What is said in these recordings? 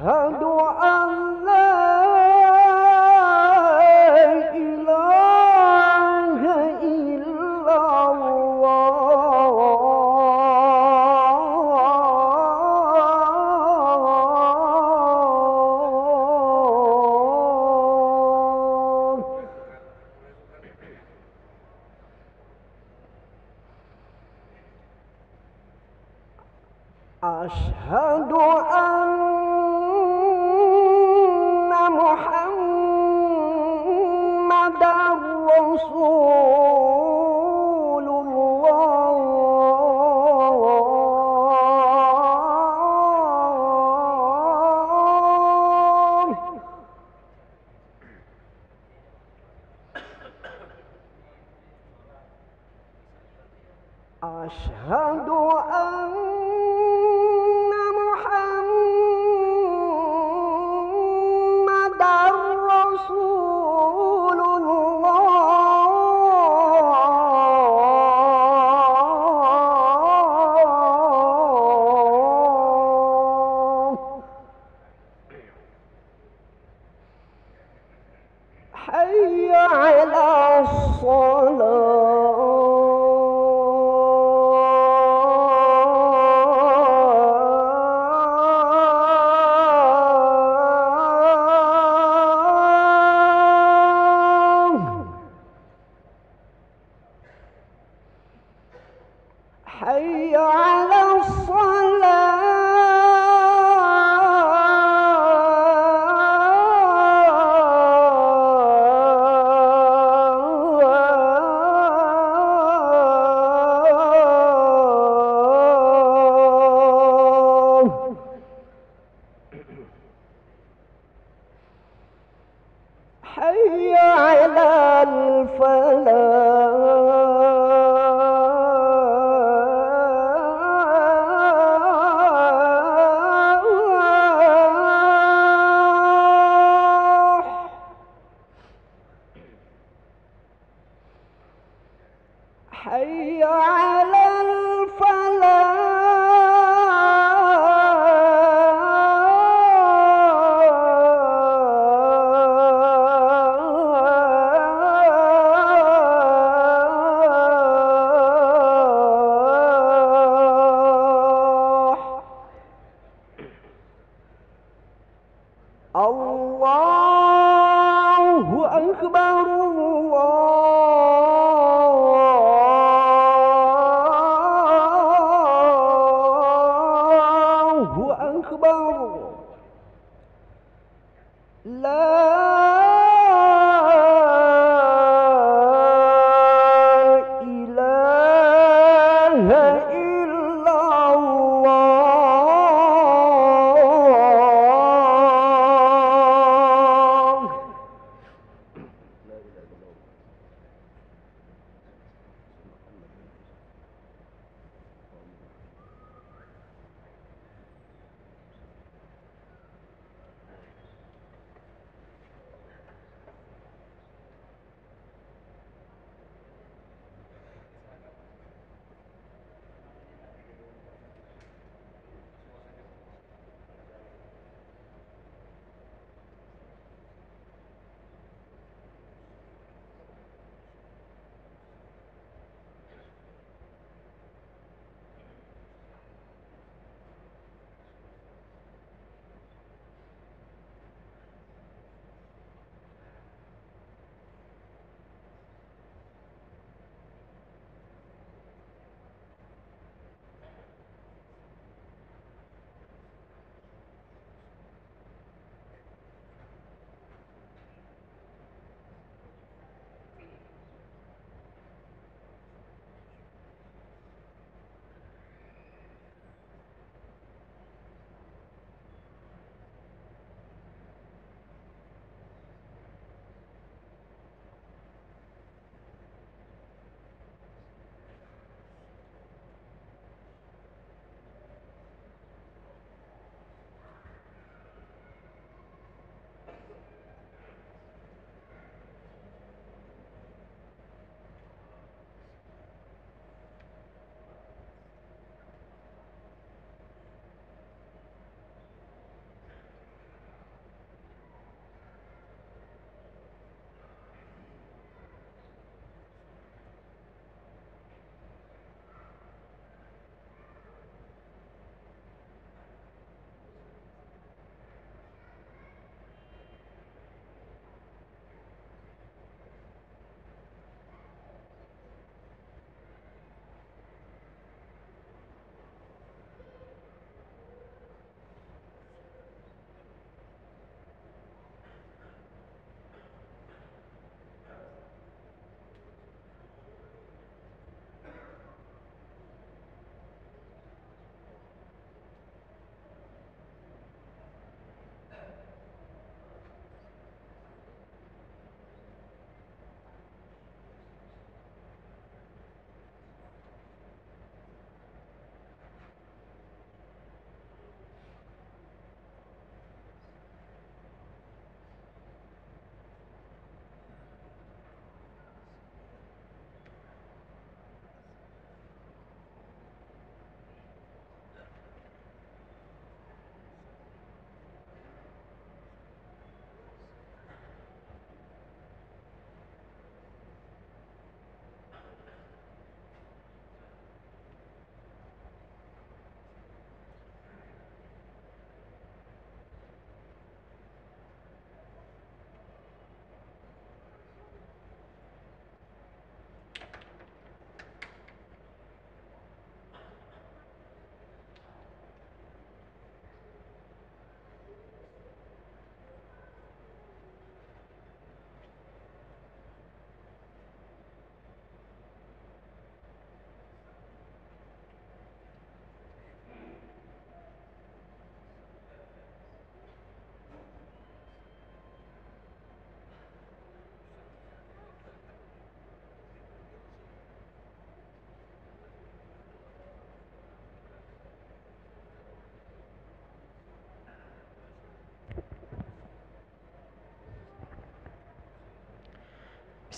أشهد أن لا إله إلا الله. أشهد أن محمدًا رسول الله. أشهد أن محمدًا رسول الله. حي على الصلاة. حي على الصلاة. حي على الفلاح. حي على الفلاح. الله أكبر. الله أكبر. لا إله إلا الله.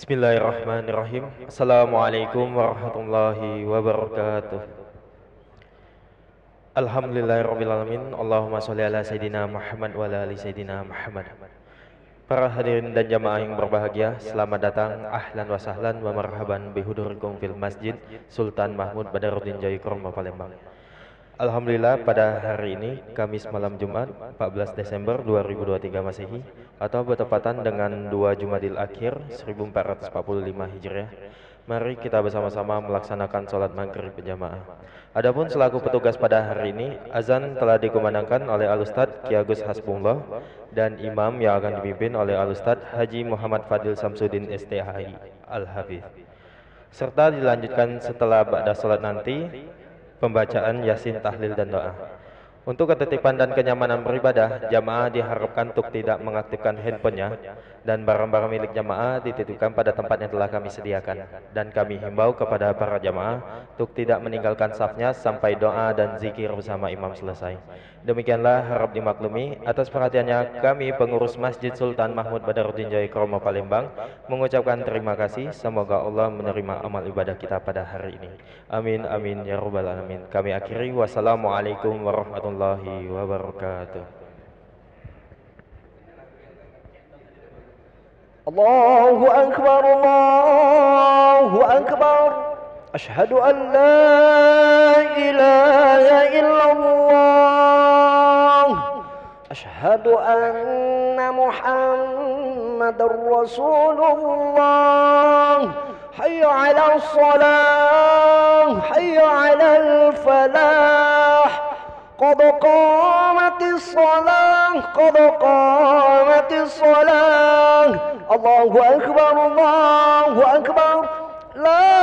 Bismillahirrahmanirrahim. Assalamualaikum warahmatullahi wabarakatuh. Alhamdulillahirrabbilalamin. Allahumma sholli ala Sayyidina Muhammad wa ala ali Sayyidina Muhammad. Para hadirin dan jamaah yang berbahagia, selamat datang, ahlan wa sahlan wa marhaban bihudurikum fil masjid Sultan Mahmud Badaruddin Jayakromo Palembang. Alhamdulillah, pada hari ini Kamis malam Jumat 14 Desember 2023 Masehi atau bertepatan dengan 2 Jumadil Akhir 1445 Hijriah, mari kita bersama-sama melaksanakan sholat maghrib berjamaah. Adapun selaku petugas pada hari ini, azan telah dikumandangkan oleh Al-Ustadz Ki Agus Hasbullah dan imam yang akan dipimpin oleh Al-Ustadz Haji Muhammad Fadil Samsudin STHI Al-Hafidh, serta dilanjutkan setelah ba'da sholat nanti pembacaan Yasin, tahlil, dan doa. Untuk ketertiban dan kenyamanan beribadah, jamaah diharapkan untuk tidak mengaktifkan handphonenya dan barang-barang milik jamaah dititipkan pada tempat yang telah kami sediakan. Dan kami himbau kepada para jamaah untuk tidak meninggalkan safnya sampai doa dan zikir bersama imam selesai. Demikianlah harap dimaklumi. Atas perhatiannya, kami pengurus Masjid Sultan Mahmud Badaruddin Jayakromo Palembang mengucapkan terima kasih. Semoga Allah menerima amal ibadah kita pada hari ini. Amin amin ya rabbal alamin. Kami akhiri, wassalamualaikum warahmatullahi wabarakatuh. Allahu akbar, Allahu akbar. Asyhadu an la ilaha illallah. Asyhadu anna Muhammadar Rasulullah. Hayya 'alal shalah, hayya 'alal falah. قد قامت الصلاة قد قامت الصلاة الله أكبر الله أكبر لا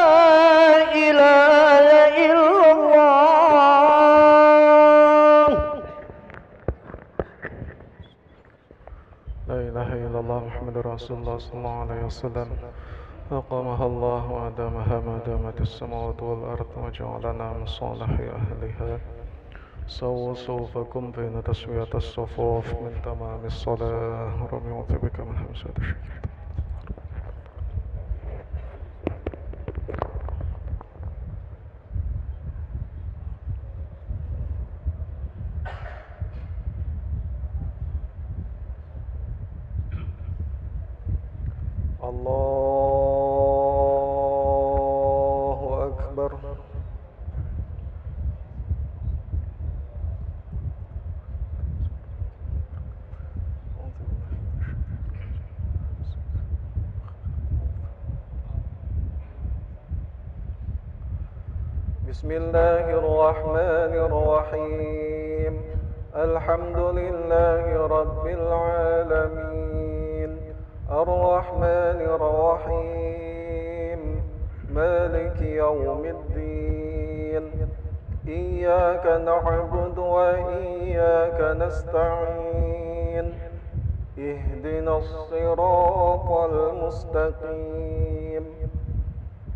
إله إلا الله. لا إله إلا الله محمد رسول الله صلى الله عليه وسلم. أقامها الله وأدامها ما دامت السماوات والأرض وجعلنا من صالح أهلها. سووا صوفكم بين تسوية الصفوف من تمام الصلاة. رب يعوذ بك من همزات الشيطان. الله أكبر. بسم الله الرحمن الرحيم. الحمد لله رب العالمين الرحمن الرحيم مالك يوم الدين إياك نعبد وإياك نستعين اهدنا الصراط المستقيم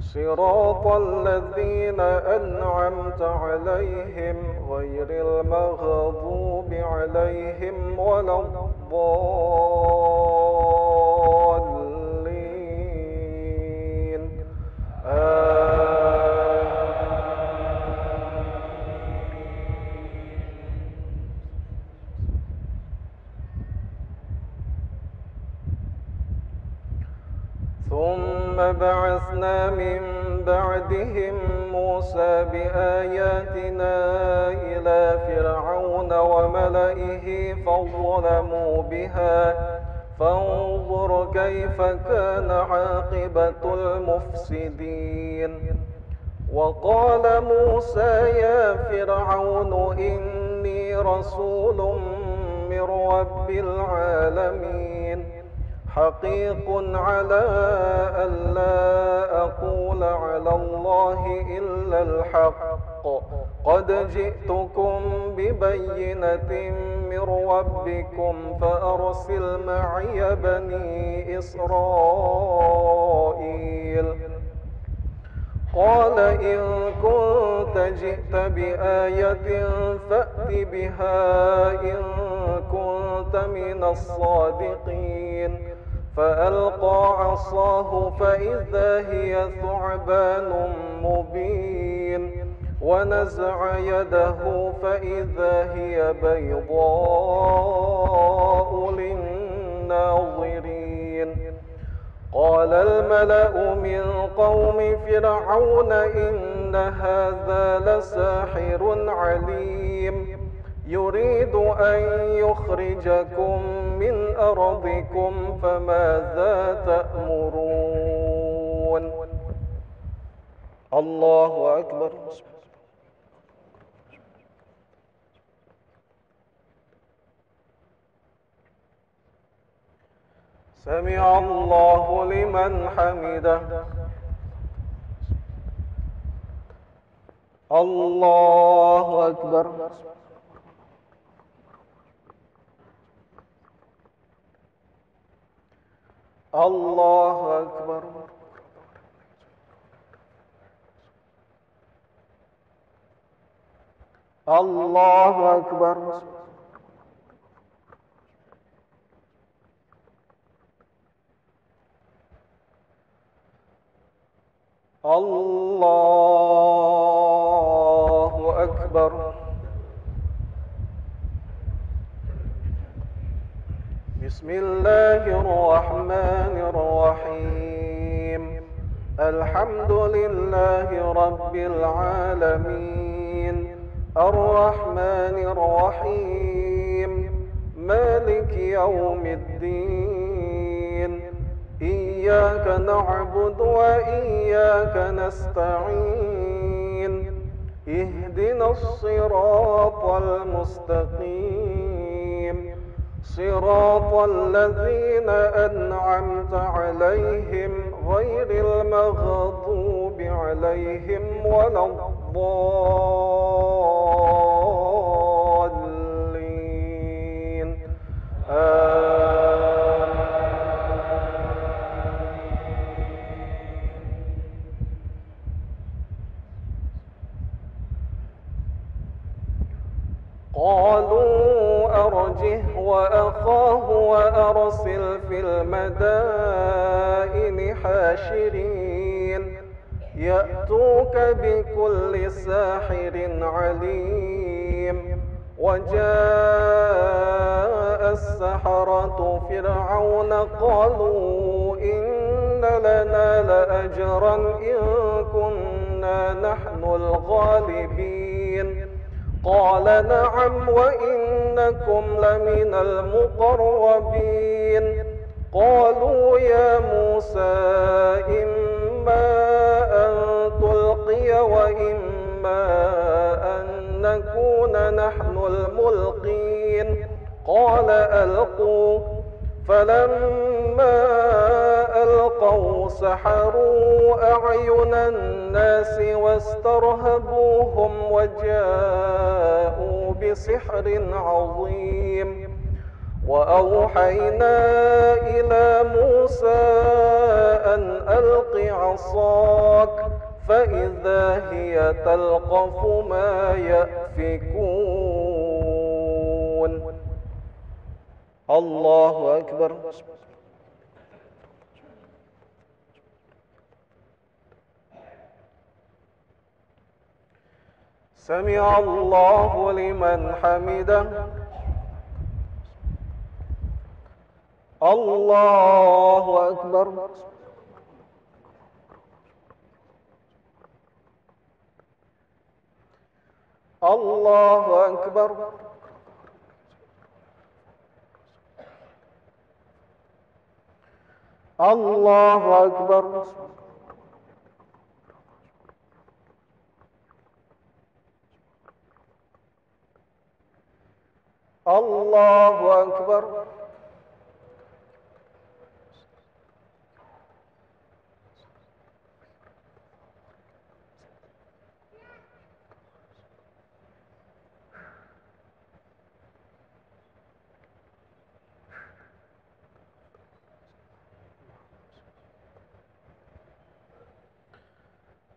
صراط الذين أنعمت عليهم غير المغضوب عليهم ولا الضالين ثم بعثنا من بعدهم موسى بآياتنا إلى فرعون وملئه فظلموا بها فانظر كيف كان عاقبة المفسدين. وقال موسى يا فرعون إني رسول من رب العالمين حقيق على ألا أقول على الله إلا الحق قد جئتكم ببينة من ربكم فأرسل معي بني إسرائيل. قال إن كنت جئت بآية فأت بها إن كنت من الصادقين. فألقى عصاه فإذا هي ثعبان مبين ونزع يده فإذا هي بيضاء للناظرين قال الملأ من قوم فرعون إن هذا لساحر عليم يريد أن يخرجكم من أرضكم فماذا تأمرون الله أكبر سمع الله لمن حمده الله أكبر الله أكبر الله أكبر الله أكبر بسم الله الرحمن الرحيم الحمد لله رب العالمين الرحمن الرحيم مالك يوم الدين إياك نعبد وإياك نستعين اهدنا الصراط المستقيم صراط الذين أنعمت عليهم غير المغضوب عليهم ولا الضالين قالوا أرجه وأخاه وأرسل في المدائن حاشرين يأتوك بكل ساحر عليم وجاء السحرة فرعون قالوا إن لنا لأجرا إن كنا نحن الغالبين قال نعم وإنكم لمن المقربين قالوا يا موسى إما أن تلقي وإما أن نكون نحن الملقين قال ألقوا فلما ألقوا سحروا أعين الناس واسترهبوهم وجاءوا بسحر عظيم وأوحينا إلى موسى أن ألق عصاك فإذا هي تلقف ما يأفكون الله أكبر سمع الله لمن حمده الله أكبر الله أكبر الله أكبر الله أكبر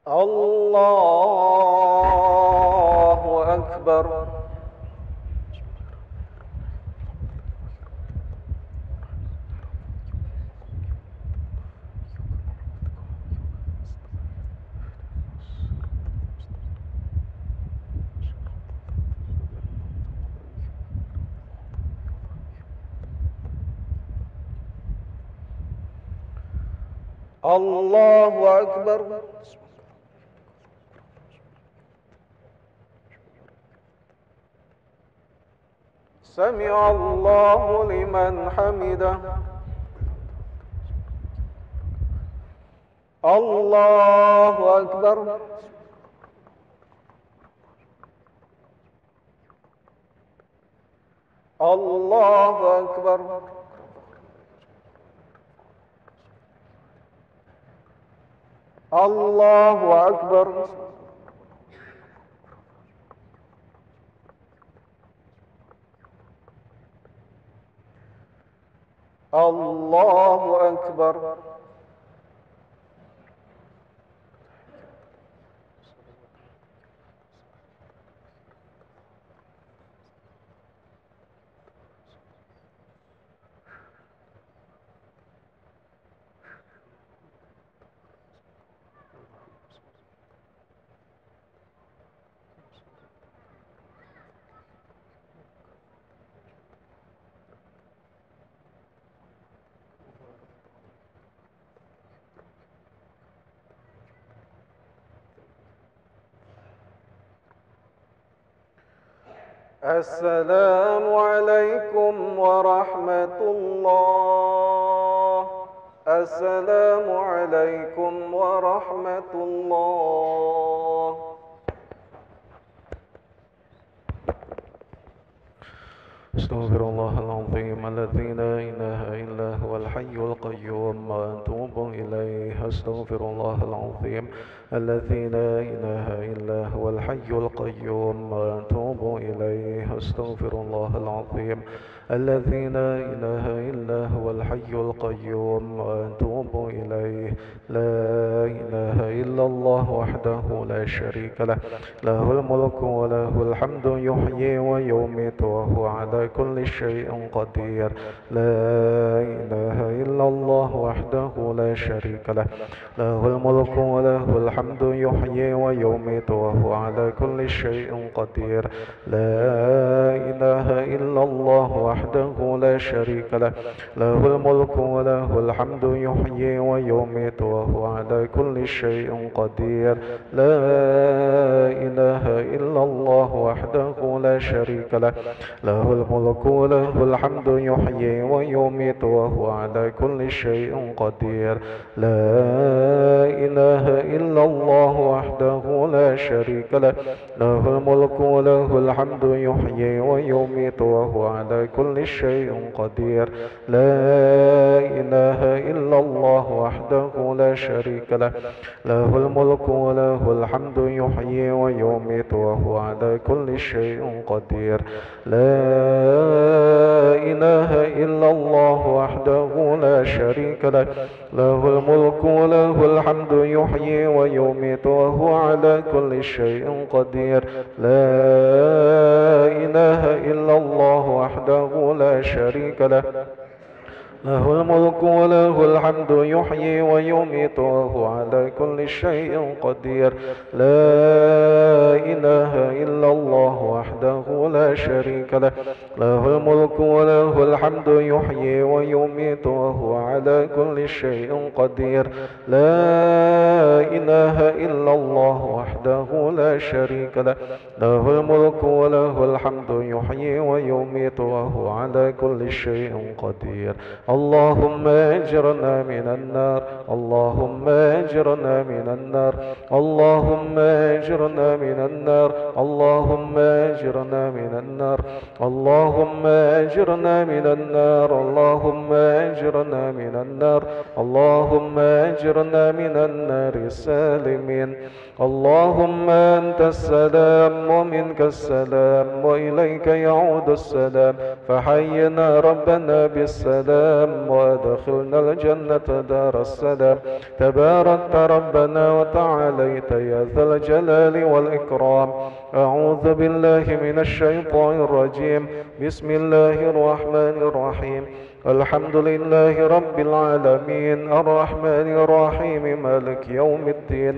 الله أكبر الله أكبر. سمع الله لمن حمده. الله أكبر. الله أكبر. الله أكبر. الله أكبر. السلام عليكم ورحمة الله. السلام عليكم ورحمة الله. استغفر الله العظيم الذي لا إله إلا هو الحي القيوم وأتوب إليه. استغفر الله العظيم الذي لا إله إلا هو الحي القيوم وأتوب إليه. استغفر الله العظيم الذي لا إله إلا هو الحي القيوم وأتوب إليه. لا إله إلا الله وحده لا شريك له، له الملك وله الحمد يحيي ويميت وهو على كل شيء قدير. لا إله إلا الله وحده لا شريك له، له الملك وله الحمد يحيي ويميت وهو على كل شيء قدير. لا إله إلا الله وحده لا شريك له، له الملك وله الحمد يحيي ويميت وهو على كل شيء قدير. لا إله إلا الله وحده لا شريك له، له الملك وله الحمد يحيي ويميت وهو على كل شيء قدير. لا إله إلا الله وحده لا شريك له، له الملك وله الحمد يحيي ويميت وهو على كل شيء قدير. لا إله إلا الله وحده لا شريك له، له الملك وله الحمد يحيي ويميت وهو على كل شيء قدير. لا إله إلا الله وحده لا شريك له، له الملك وله الحمد يحيي ويميت وهو على كل شيء قدير. لا إله إلا الله وحده لا شريك له، له الملك وله الحمد يحيي ويميت وهو على كل شيء قدير. لا إله إلا الله وحده لا شريك له، له الملك وله الحمد يحيي ويميت وهو على كل شيء قدير. لا إله إلا الله وحده لا شريك له، له الملك وله الحمد يحيي ويميت وهو على كل شيء قدير. اللهم اجرنا من النار، اللهم اجرنا من النار، اللهم اجرنا من النار، اللهم اجرنا من النار، اللهم اجرنا من النار، اللهم اجرنا من النار، اللهم اجرنا من النار سالمين. اللهم أنت السلام ومنك السلام وإليك يعود السلام، فحينا ربنا بالسلام وأدخلنا الجنة دار السلام. تباركت ربنا وتعاليت يا ذا الجلال والإكرام. أعوذ بالله من الشيطان الرجيم. بسم الله الرحمن الرحيم. الحمد لله رب العالمين الرحمن الرحيم مالك يوم الدين.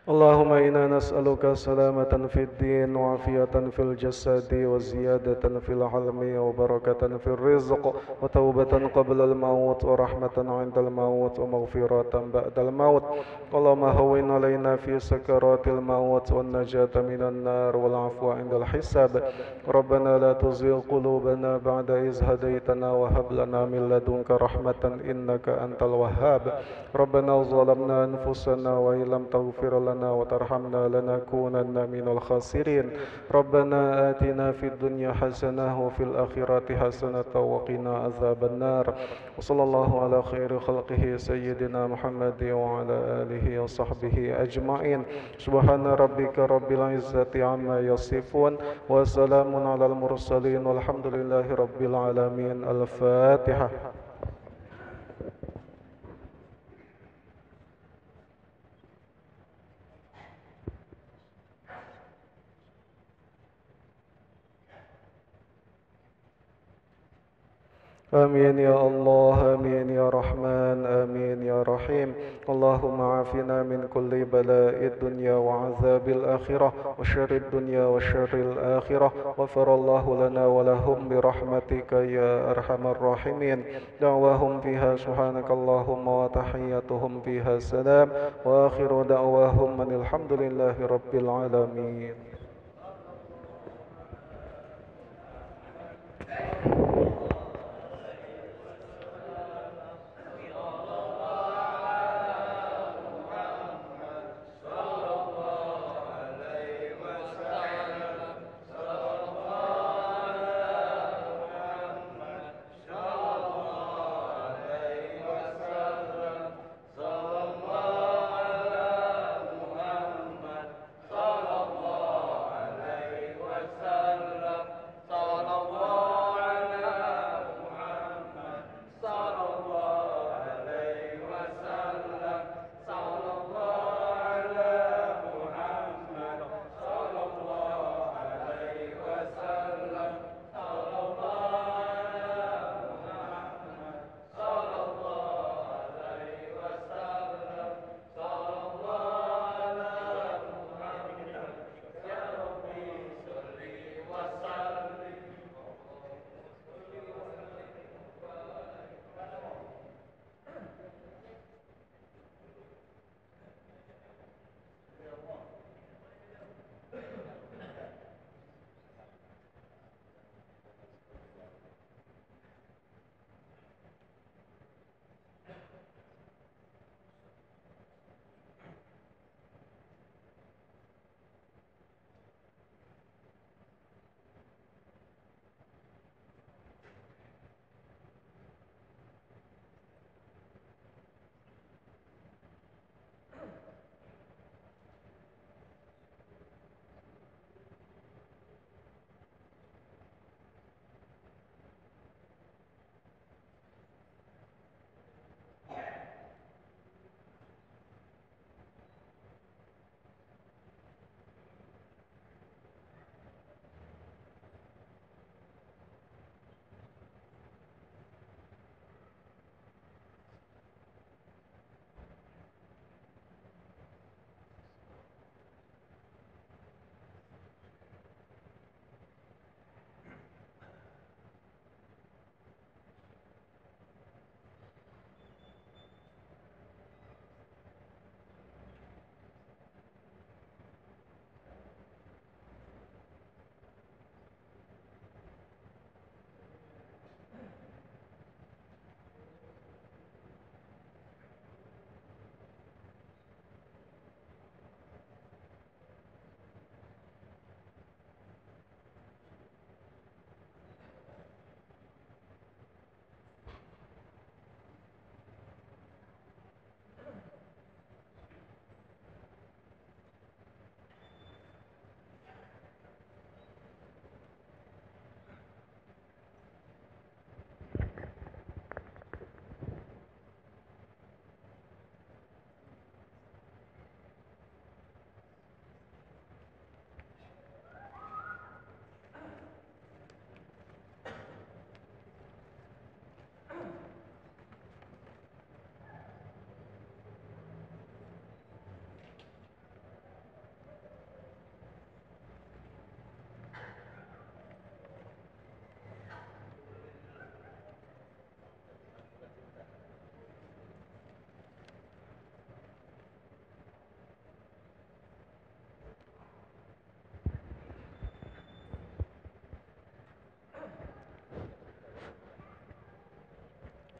اللهم إنا نسألك سلامة في الدين وعافية في الجسد وزيادة في العلم وبركة في الرزق وتوبة قبل الموت ورحمة عند الموت ومغفرة بعد الموت. اللهم هون علينا في سكرات الموت والنجاة من النار والعفو عند الحساب. ربنا لا تزغ قلوبنا بعد إذ هديتنا وهب لنا من لدنك رحمة إنك أنت الوهاب. ربنا ظلمنا أنفسنا وإن لم تغفر لنا وترحمنا لنكونن من الخاسرين. ربنا آتنا في الدنيا حسنة وفي الآخرة حسنة وقنا عذاب النار. وصلى الله على خير خلقه سيدنا محمد وعلى آله وصحبه أجمعين. سبحان ربك رب العزة عما يصفون وسلام على المرسلين والحمد لله رب العالمين. الفاتحة. آمين يا الله، آمين يا رحمن، آمين يا رحيم. اللهم عافنا من كل بلاء الدنيا وعذاب الآخرة وشر الدنيا وشر الآخرة. غفر الله لنا ولهم برحمتك يا أرحم الراحمين. دعواهم فيها سبحانك اللهم وتحياتهم فيها سلام وآخر دعواهم أن الحمد لله رب العالمين.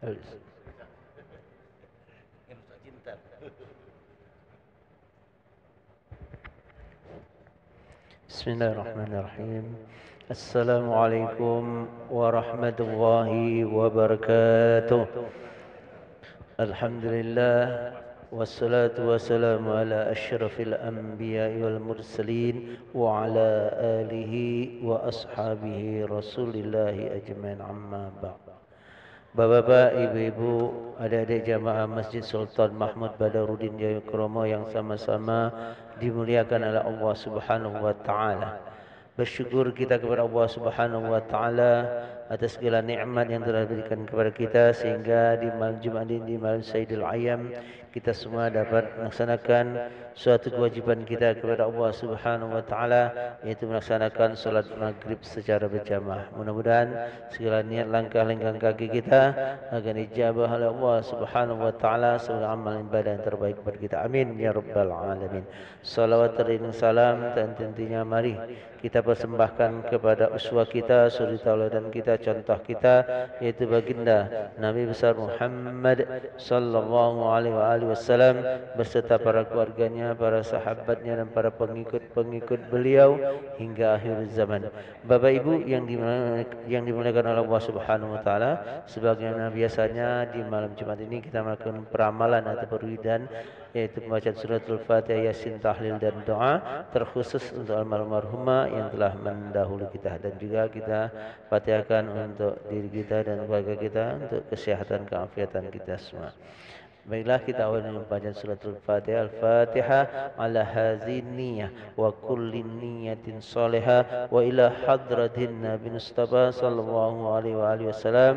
Bismillahirrahmanirrahim. Assalamualaikum warahmatullahi wabarakatuh. Alhamdulillah wassalatu wassalamu ala asyrafil anbiya'i wal mursalin wa ala alihi wa ashabihi rasulillahi ajmain, amma ba'd. Bapak-bapak, ibu-ibu, adik-adik jamaah Masjid Sultan Mahmud Badaruddin Jayakromo yang sama-sama dimuliakan oleh Allah Subhanahu wa taala. Bersyukur kita kepada Allah Subhanahu wa taala atas segala nikmat yang telah diberikan kepada kita, sehingga di malam Jumat ini, di malam Sayyidul Ayyam, kita semua dapat melaksanakan suatu kewajiban kita kepada Allah Subhanahu wa taala, yaitu melaksanakan salat maghrib secara berjamaah. Mudah-mudahan segala niat langkah-langkah kaki kita akan dijabah oleh Allah Subhanahu wa taala sebagai amal ibadah yang terbaik bagi kita. Amin ya rabbal alamin. Salawat dan salam dan tentunya mari kita persembahkan kepada uswah kita, suri tauladan kita, contoh kita, yaitu baginda Nabi besar Muhammad sallallahu alaihi wasallam beserta para keluarganya, para sahabatnya dan para pengikut beliau hingga akhir zaman. Bapak Ibu yang dimuliakan oleh Allah Subhanahu wa taala, sebagaimana biasanya di malam Jumat ini kita melakukan peramalan atau perwidan, yaitu pembacaan suratul Fatihah, Yasin, tahlil dan doa terkhusus untuk almarhumah yang telah mendahului kita, dan juga kita fatihahkan untuk diri kita dan keluarga kita untuk kesehatan keafiatan kita semua. Baiklah, kita awal dengan bacaan suratul Fatihah. Al-Fatihah ala hazin niyah wa kulli niyatin salihah wa ila hadratin Nabi Mustafa sallallahu alaihi wasallam.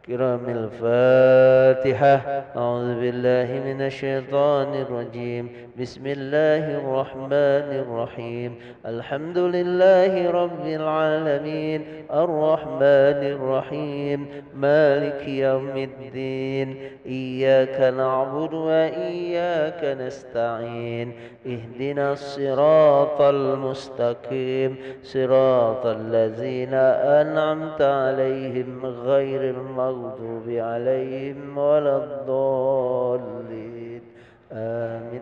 كرام الفاتحة. أعوذ بالله من الشيطان الرجيم. بسم الله الرحمن الرحيم. الحمد لله رب العالمين الرحمن الرحيم مالك يوم الدين إياك نعبد وإياك نستعين اهدنا الصراط المستقيم صراط الذين أنعمت عليهم غير المغضوب عليهم ولا الضالين آمين.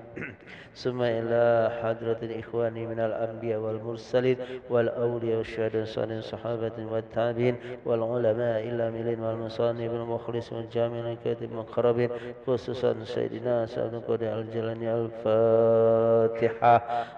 ثم إلى حضرة الإخوان من الأنبياء والمرسلين والأولياء والشهداء والصالحين والصحابة والتابعين والعلماء العاملين والمصنفين والمخلصين والجامعين والكاتبين والمقربين، خصوصا سيدنا سعد القادر الجيلاني. الفاتحة.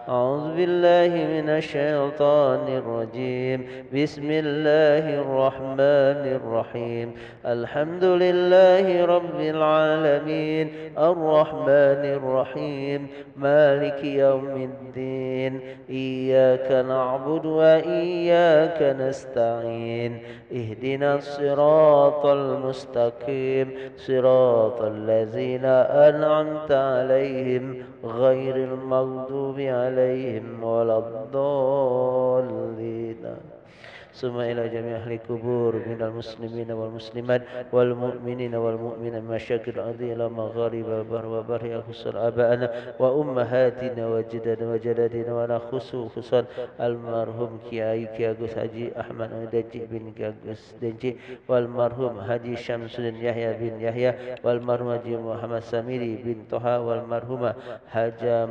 أعوذ بالله من الشيطان الرجيم. بسم الله الرحمن الرحيم. الحمد لله رب العالمين الرحمن الرحيم مالك يوم الدين إياك نعبد وإياك نستعين اهدنا الصراط المستقيم صراط الذين أنعمت عليهم غير المغضوب عليهم ولا الضالين. ثم إلى جميع أهل القبور من المسلمين والمسلمات والمؤمنين والمؤمنات مشاكل الأرض إلى مغارب البر وبر، خصوصا آباءنا وأمهاتنا وجدنا وجداتنا، وأنا خصوصا المرحوم كياي كياغوس حجي أحمد دنجي بن كياغوس دنجي، والمرحوم حجي شمس يحيى بن يحيى، والمرحوم حجي محمد سميري بن طه، والمرحومة حجة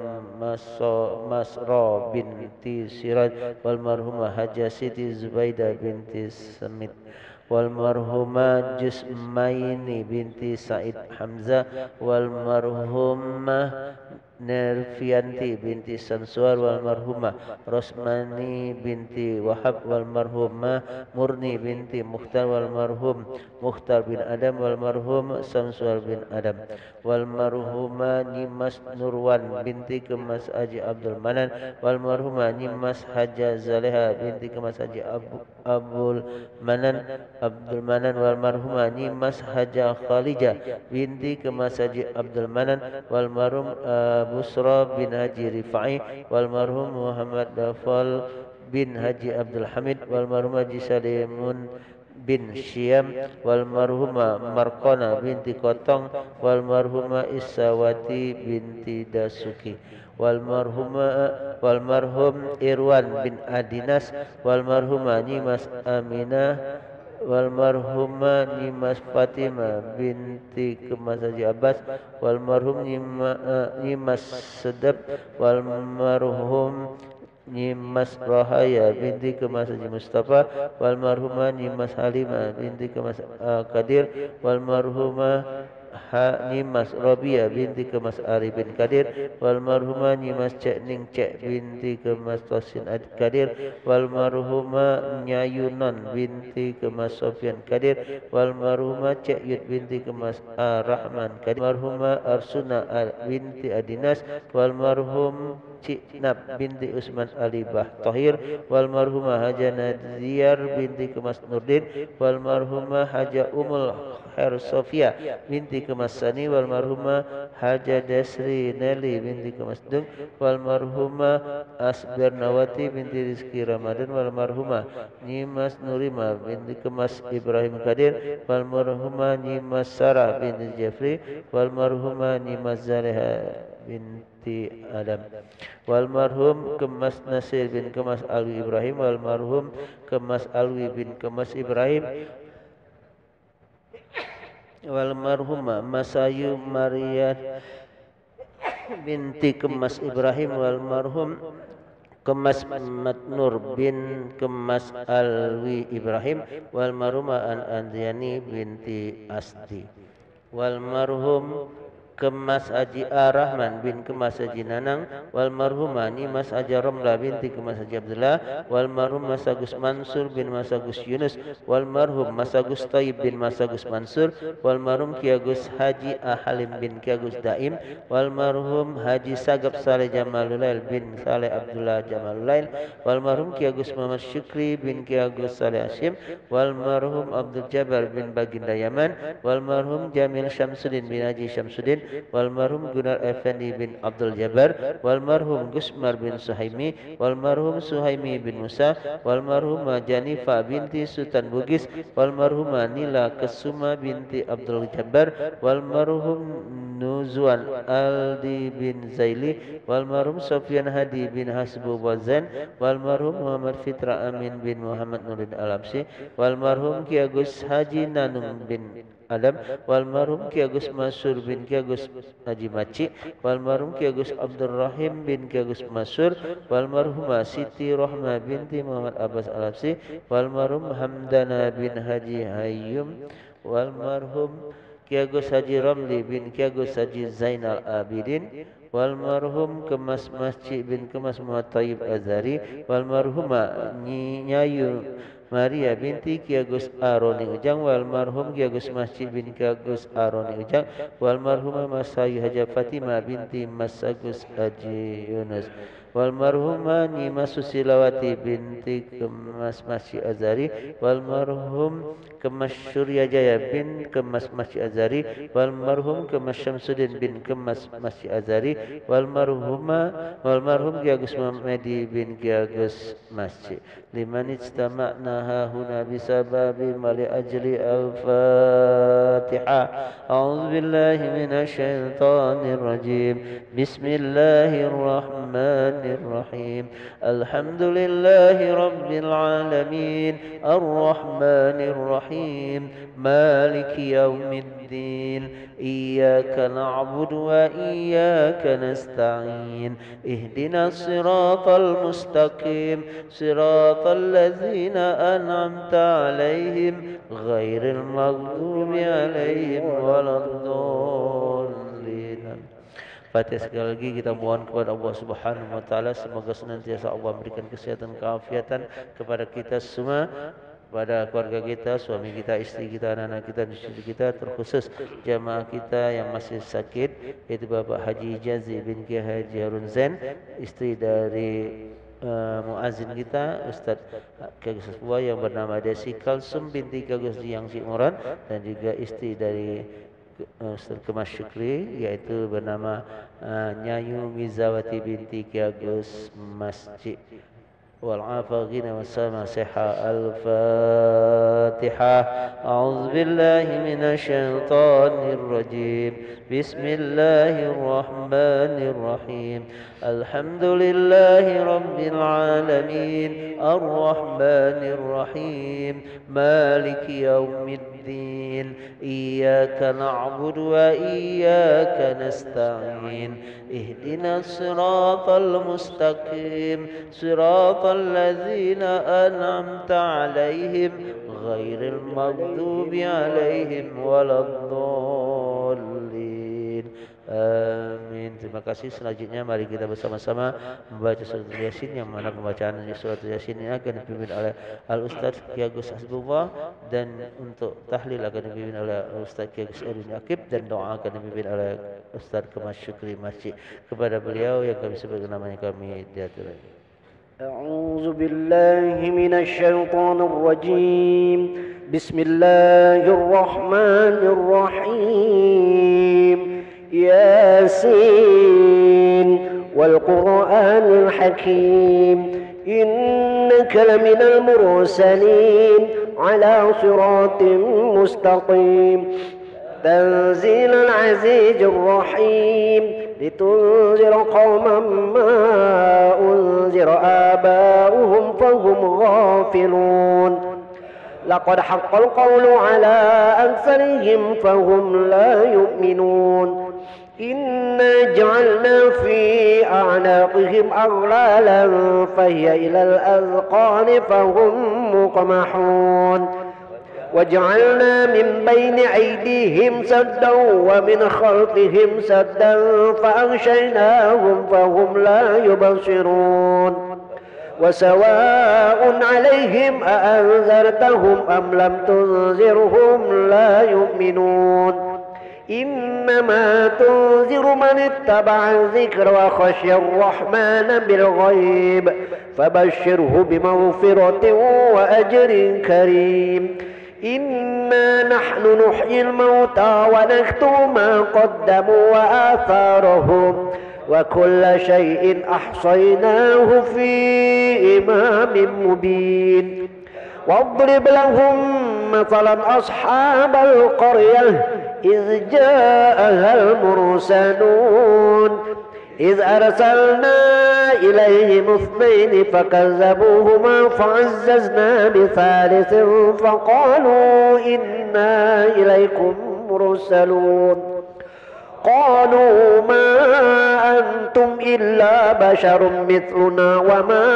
مسرى بنت سراج، والمرحومة حجة سيدي زبيدة binti Semit، والمرحومة جسمين binti Said Hamzah، والمرحومة Nervianti binti Sansuar، والمرحومة Rosmani binti Wahab، والمرحومة Murni binti Mukhtar، والمرحوم Mukhtar bin Adam، والمرحوم Samsuar bin Adam، والمرحومة Nimas Nurwan binti Kemas Haji Abdul Manan، والمرحومة Nimas Haja Zaleha binti Kemas Haji Abdul Manan، والمرحومة Nimas Haja Khalijah binti Kemas Haji Abdul Manan، والمرحوم Busra bin Haji Rifai، والمرحوم Muhammad Dafal bin Haji Abdul Hamid، والمرحوم Haji Salimun bin Syam، والمرحومة Marqana binti Kotong، والمرحومة Isawati binti Dasuki، والمرحوم Irwan bin Adinas، والمرحومة Nyimas Aminah wal marhuma Nyimas Fatimah binti Kemas Haji Abbas, wal marhum Nyimas Sedap, wal marhum Nyimas Rahaya binti Kemas Haji Mustafa, wal marhumah Nyimas Halimah binti Kemas Kadir, wal marhumah Nyimas Robiah binti Kemas Arifin Kadir, wal marhumah Nyimas Cek Ning Cek binti Kemas Tosin Kadir, wal marhumah Nyayunon binti Kemas Sofian Kadir, wal marhumah Cek Yud binti Kemas Rahman Kadir, marhumah Arsuna binti Adinas, wal marhum Cik Nab binti Usman Ali Bah Tahir, wal marhumah Haja Naziar binti Kemas Nurdin, wal marhumah Haja Umul Khair Sofia binti Kemas Sani, wal marhumah Haja Desri Nelly binti Kemas Dung, wal marhumah Asbernawati binti Rizki Ramadan, wal marhumah Nyimas Nurima binti Kemas Ibrahim Kadir, wal marhumah Nyimas Sarah binti Jeffrey, wal marhumah Nyimas Zaleha binti Adam, wal marhum Kemas Nasir bin Kemas Alwi Ibrahim, wal marhum Kemas Alwi bin Kemas Ibrahim, wal marhumah Masayu Maria binti Kemas Ibrahim, wal marhum Kemas Matnur bin Kemas Alwi Ibrahim, wal marhumah Andiani binti Asdi, wal marhum Kemas Haji Rahman bin Kemas Haji Nanang, wal marhumah Nyimas Haja Romlah binti Kemas Haji Abdullah, wal marhum Mas Agus Mansur bin Mas Agus Yunus, wal marhum Mas Agus Taib bin Mas Agus Mansur, wal marhum Ki Agus Haji Halim bin Ki Agus Daim, wal marhum Haji Sagap Saleh Jamalulail bin Saleh Abdullah Jamalulail, wal marhum Ki Agus Muhammad Syukri bin Ki Agus Saleh Hashim, wal marhum Abdul Jabbar bin Baginda Yaman, wal marhum Jamil Syamsuddin bin Haji Syamsuddin, wal marhum Gunar Effendi bin Abdul Jabbar, wal marhum Gusmar bin Suhaimi, wal marhum Suhaimi bin Musa, wal marhumah Janifa binti Sultan Bugis, wal marhumah Nila Kesuma binti Abdul Jabbar, wal marhum Nuzuan Aldi bin Zaili, wal marhum Sofyan Hadi bin Hasbu Wazan, wal marhum Muhammad Fitra Amin bin Muhammad Nurin Al-Absi, wal marhum Ki Agus Haji Nanung bin Adam, wal marhum Ki Agus Masur bin Ki Agus Haji Maci, wal marhum Ki Agus Abdul Rahim bin Ki Agus Masur, wal marhumah Siti Rohmah binti Muhammad Abbas Al-Absi, wal marhum Hamdana bin Haji Hayyum, wal marhum Ki Agus Haji Ramli bin Ki Agus Haji Zainal Abidin, wal marhum Kemas Masjid bin Kemas Muhammad Tayyib Azhari, wal marhumah Nyayu Maria binti Ki Agus Aroni Ujang, wal marhum Ki Agus Masjid bin Ki Agus Aroni Ujang, wal marhumah Masayu Haja Fatimah binti Mas Agus Haji Yunus, wal marhumah Nyimas Susilawati binti Kemas Masjid Azhari, wal marhum Kemas Surya Jaya bin Kemas Masjid Azhari, wal marhum Kemas Syamsuddin bin Kemas Masjid Azhari, wal marhum Ki Agus Muhammadi bin Ki Agus Masjid. Liman istama'na hahuna bisababi mali ajli al-Fatihah. A'udzu billahi minasy syaithanir rajim. Bismillahirrahmanirrahim. Alhamdulillahi rabbil alamin. Ar-Rahmanir Rahim. Maliki yaumiddin. Iyyaka na'budu wa iyyaka nasta'in. Ihdinas siratal mustaqim. Siratal ladzina an'amta 'alaihim ghairil maghdubi 'alaihim waladdallin. Fatihah. Sekali lagi kita mohon kepada Allah Subhanahu wa taala semoga senantiasa Allah memberikan kesehatan keafiatan kepada kita semua, pada keluarga kita, suami kita, istri kita, anak-anak kita, cucu kita, terkhusus jamaah kita yang masih sakit, yaitu Bapak Haji Jazi bin Kiai Haji Harun Zain, istri dari muazin kita Ustaz Kagus Buah yang bernama Desi Kalsum binti Kagus Yang Simuran, dan juga istri dari Ustaz Kemas Syukri yaitu bernama Nyayu Mizawati binti Ki Agus Masjid والعافى غنى والسلامة صحة. الفاتحة. أعوذ بالله من الشيطان الرجيم. بسم الله الرحمن الرحيم. الحمد لله رب العالمين الرحمن الرحيم مالك يوم الدين إياك نعبد وإياك نستعين اهدنا الصراط المستقيم صراط الذين أنعمت عليهم غير المغضوب عليهم ولا الضالين. Amin. Terima kasih. Selanjutnya mari kita bersama-sama membaca surat Yasin, yang mana pembacaan surat Yasin ini akan dipimpin oleh Al-Ustaz Ki Agus Hasbullah, dan untuk tahlil akan dipimpin oleh Ustaz Ki Agus Erwin Akib, dan doa akan dipimpin oleh Ustaz Kemas Syukri Masjid. Kepada beliau yang kami sebut namanya kami diatur. أعوذ بالله من الشيطان الرجيم بسم الله الرحمن الرحيم ياسين والقرآن الحكيم إنك لمن المرسلين على صراط مستقيم تنزيل العزيز الرحيم لتنذر قوما ما أنذر آباؤهم فهم غافلون لقد حق القول على أكثرهم فهم لا يؤمنون إنا جعلنا في أعناقهم أغلالا فهي إلى الأذقان فهم مقمحون وجعلنا من بين أيديهم سدا ومن خلفهم سدا فأغشيناهم فهم لا يبصرون وسواء عليهم أأنذرتهم أم لم تنذرهم لا يؤمنون إنما تنذر من اتبع الذكر وخشي الرحمن بالغيب فبشره بمغفرة وأجر كريم إنا نحن نحيي الموتى ونكتب ما قدموا وآثارهم وكل شيء أحصيناه في إمام مبين واضرب لهم مثلا أصحاب القرية إذ جاءها المرسلون إذ أرسلنا إليهم اثنين فكذبوهما فعززنا بثالث فقالوا إنا إليكم مرسلون قالوا ما أنتم إلا بشر مثلنا وما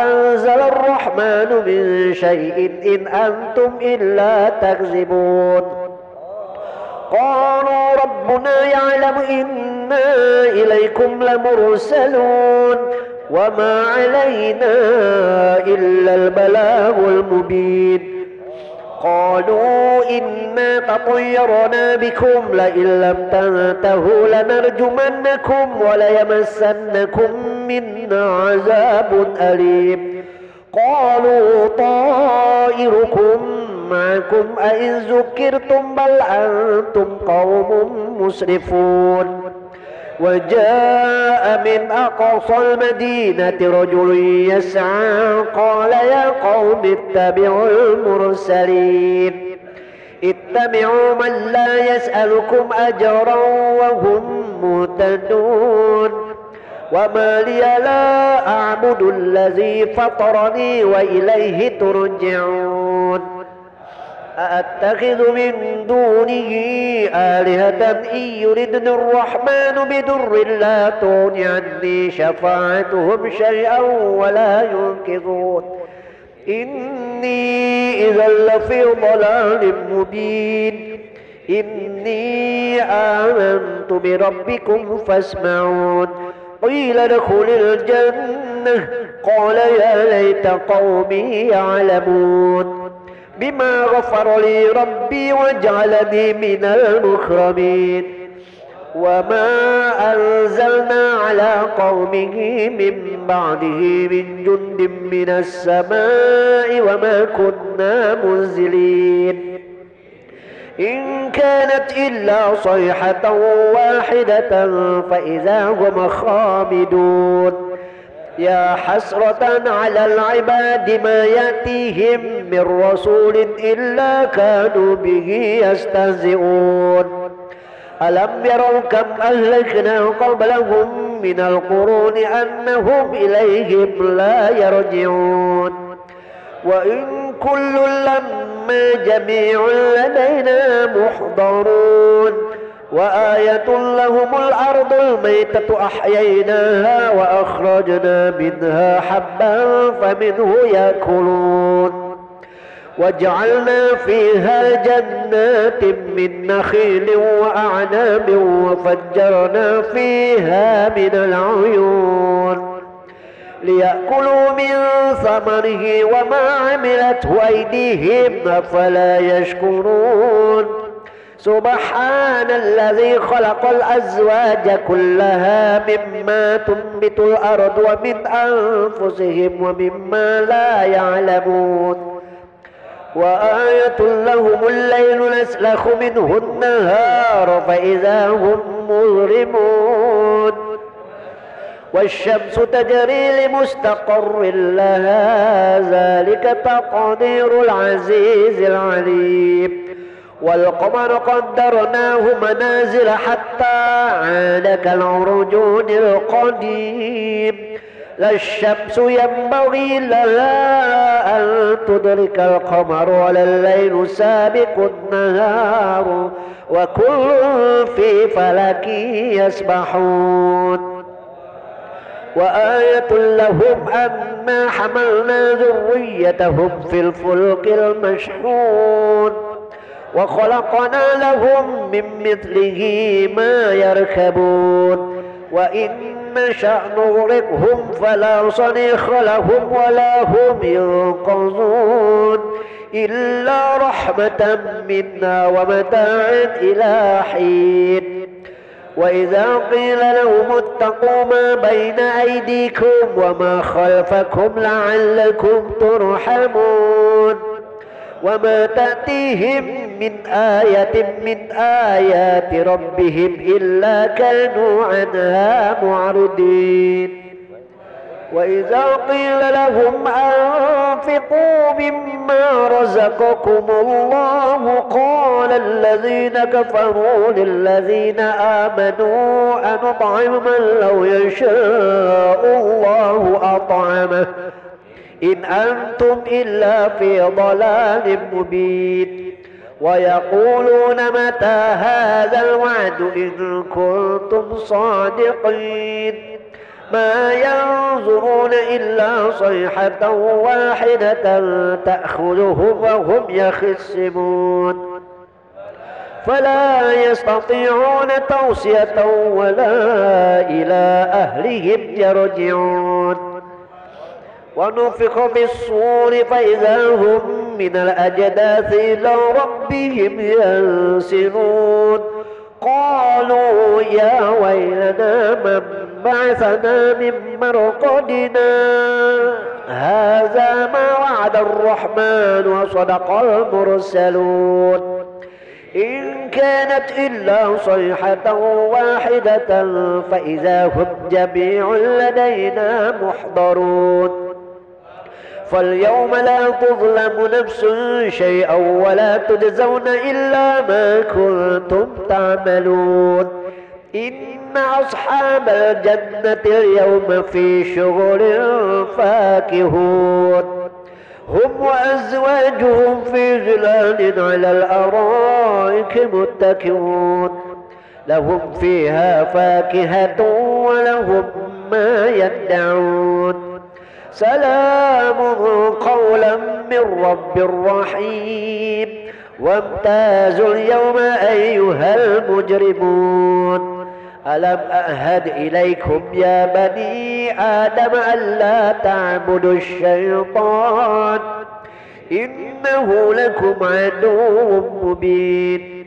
أنزل الرحمن من شيء إن أنتم إلا تكذبون قالوا ربنا يعلم إنا إليكم لمرسلون وما علينا إلا البلاغ المبين قالوا إنا تطيرنا بكم لئن لم تنتهوا لنرجمنكم وليمسنكم منا عذاب أليم قالوا طائركم معكم أئن ذكرتم بل أنتم قوم مسرفون وجاء من أقصى المدينة رجل يسعى قال يا قوم اتبعوا المرسلين اتبعوا من لا يسألكم أجرا وهم مهتدون وما لي لا أعبد الذي فطرني وإليه ترجعون أأتخذ من دونه آلهة إن يردني الرحمن بضر لا تغن عني شفاعتهم شيئا ولا ينقذون إني إذا لفي ضلال مبين إني آمنت بربكم فاسمعون قيل ادخل الجنة قال يا ليت قومي يعلمون بما غفر لي ربي وجعلني من المكرمين وما أنزلنا على قومه من بعده من جند من السماء وما كنا منزلين إن كانت إلا صيحة واحدة فإذا هم خامدون يا حسرة على العباد ما يأتيهم من رسول إلا كانوا به يستهزئون ألم يروا كم أهلكنا قبلهم من القرون أنهم إليهم لا يرجعون وإن كل لما جميع لدينا محضرون وآية لهم الأرض الميتة أحييناها وأخرجنا منها حبا فمنه يأكلون وجعلنا فيها جنات من نخيل وأعناب وفجرنا فيها من العيون ليأكلوا من ثمره وما عملته أيديهم أفلا يشكرون سبحان الذي خلق الأزواج كلها مما تنبت الأرض ومن أنفسهم ومما لا يعلمون وآية لهم الليل نسلخ منه النهار فإذا هم مظلمون والشمس تجري لمستقر لها ذلك تقدير العزيز العليم والقمر قدرناه منازل حتى عاد كالعرجون القديم لا الشمس ينبغي لها أن تدرك القمر ولا الليل سابق النهار وكل في فلك يسبحون وآية لهم أنا حملنا ذريتهم في الفلك المشحون وخلقنا لهم من مثله ما يركبون وإن نشأ نغرقهم فلا صريخ لهم ولا هم ينقذون إلا رحمة منا ومتاعا إلى حين وإذا قيل لهم اتقوا ما بين أيديكم وما خلفكم لعلكم ترحمون وما تأتيهم من آية من آيات ربهم إلا كانوا عنها معرضين وإذا قيل لهم أنفقوا مما رزقكم الله قال الذين كفروا للذين آمنوا أنطعم من لو يشاء الله أطعمه إن أنتم إلا في ضلال مبين ويقولون متى هذا الوعد إن كنتم صادقين ما ينظرون إلا صيحة واحدة تأخذهم وهم يخصمون فلا يستطيعون توصية ولا إلى أهلهم يرجعون ونفخ في الصور فإذا هم من الأجداث إلى ربهم ينسلون قالوا يا ويلنا من بعثنا من مرقدنا هذا ما وعد الرحمن وصدق المرسلون إن كانت إلا صيحة واحدة فإذا هم جميع لدينا محضرون فاليوم لا تظلم نفس شيئا ولا تجزون إلا ما كنتم تعملون إن أصحاب الجنة اليوم في شغل فاكهون هم وأزواجهم في ظلال على الأرائك متكئون لهم فيها فاكهة ولهم ما يدعون سلام قولا من رب رحيم وامتازوا اليوم أيها المجرمون ألم أعهد إليكم يا بني آدم ألا تعبدوا الشيطان إنه لكم عدو مبين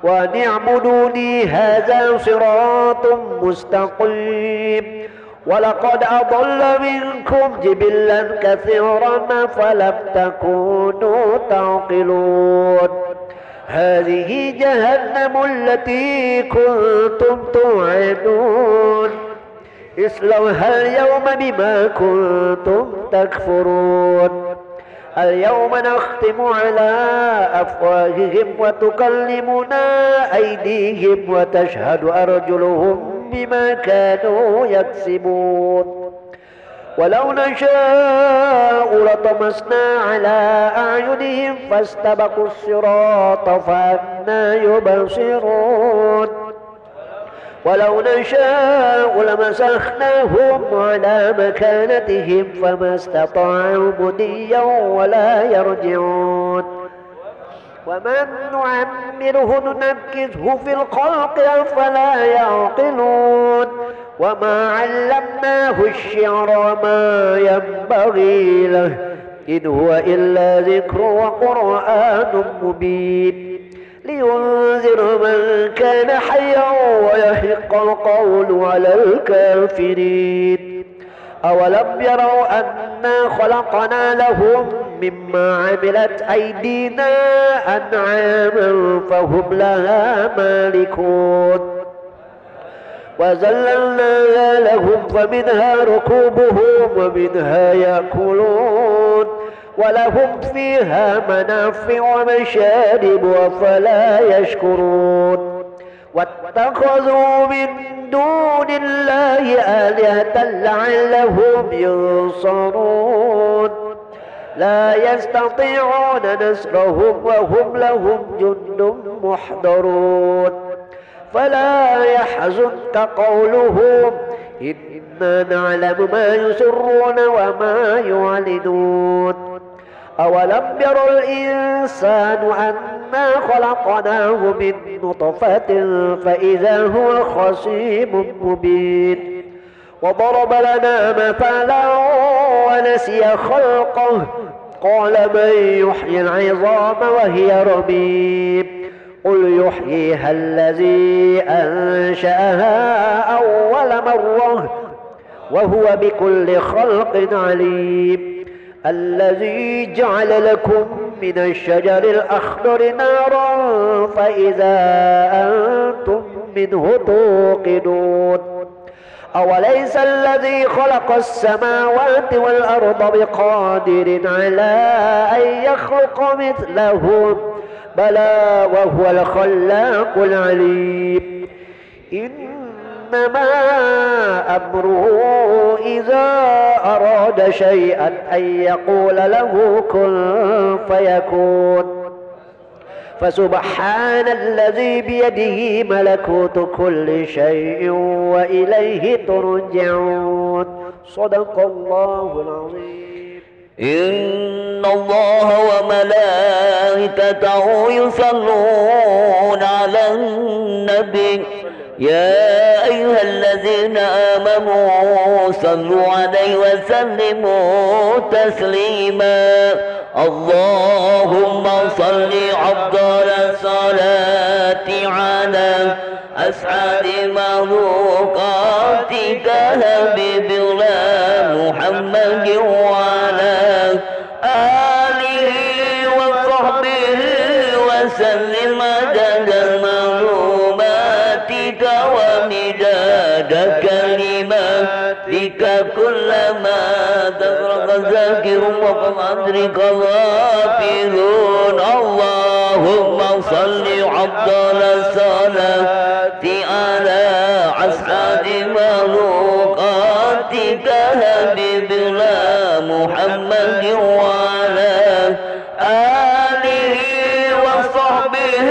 وأن اعبدوني هذا صراط مستقيم ولقد أضل منكم جبلا كثيرا فلم تكونوا تعقلون هذه جهنم التي كنتم توعدون اصلوها اليوم بما كنتم تكفرون اليوم نختم على أفواههم وتكلمنا أيديهم وتشهد أرجلهم بما كانوا يكسبون ولو نشاء لطمسنا على أعينهم فاستبقوا الصراط فأنى يبصرون ولو نشاء لمسخناهم على مكانتهم فما استطاعوا مضيا ولا يرجعون ومن نعمره ننكسه في الخلق أفلا يعقلون وما علمناه الشعر وما ينبغي له إن هو إلا ذكر وقرآن مبين لينذر من كان حيا ويحق القول على الكافرين أولم يروا أنا خلقنا لهم مما عملت أيدينا أنعاما فهم لها مالكون وذللناها لهم فمنها ركوبهم ومنها يأكلون ولهم فيها منافع ومشارب أفلا يشكرون واتخذوا من دون الله آلهة لعلهم ينصرون لا يستطيعون نصرهم وهم لهم جند محضرون فلا يحزنك قولهم إنا نعلم ما يسرون وما يعلنون أولم ير الإنسان أنا خلقناه من نطفة فإذا هو خصيم مبين وضرب لنا مثلا ونسي خلقه قال من يحيي العظام وهي رميم قل يحييها الذي أنشأها أول مرة وهو بكل خلق عليم الذي جعل لكم من الشجر الأخضر نارا فإذا أنتم منه توقدون أوليس الذي خلق السماوات والأرض بقادر على أن يخلق مثلهم بلى وهو الخلاق العليم إنما أمره إذا أراد شيئا أن يقول له كن فيكون فسبحان الذي بيده ملكوت كل شيء وإليه ترجعون صدق الله العظيم إن الله وملائكته يصلون على النبي يا أيها الذين آمنوا صلوا عليه وسلموا تسليما اللهم صل أفضل الصلاة على أسعد مخلوقاتك حبيب الله محمد وعلى آله وصحبه وسلم عدد معلوماتك ومداد كلماتك كلما تفرق ذاكر وقدرك غافلون اللهم صل أفضل الصلاة على أسعد مخلوقاتك حبيب الله محمد وعلى آله وصحبه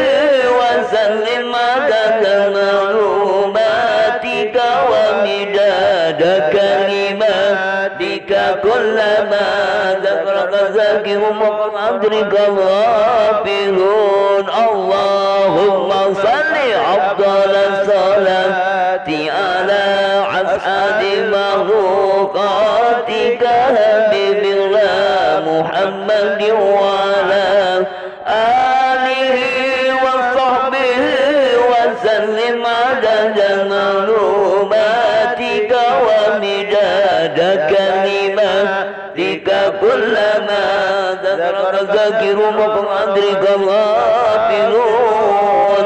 وسلم عدد معلوماتك ومداد كلماتك كلما ذكرك ذاكر وقدرك غافلون اللهم صل أفضل الصلاة على أسعد مخلوقاتك حبيب الله محمد وعلى آله وصحبه وسلم عدد معلوماتك ومداد كلماتك كلما ذكرك ذاكر وقدرك غافلون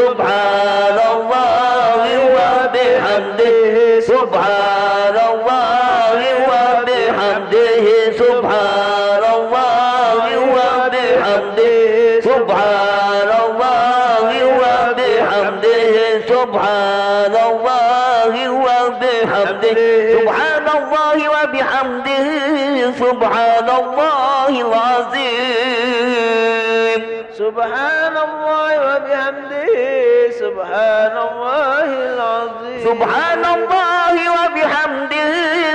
سبحان الله وبحمده سبحان الله وبحمده سبحان الله وبحمده سبحان الله وبحمده سبحان الله وبحمده سبحان الله وبحمده سبحان الله العظيم سبحان الله وبحمده سبحان الله العظيم سبحان الله وبحمده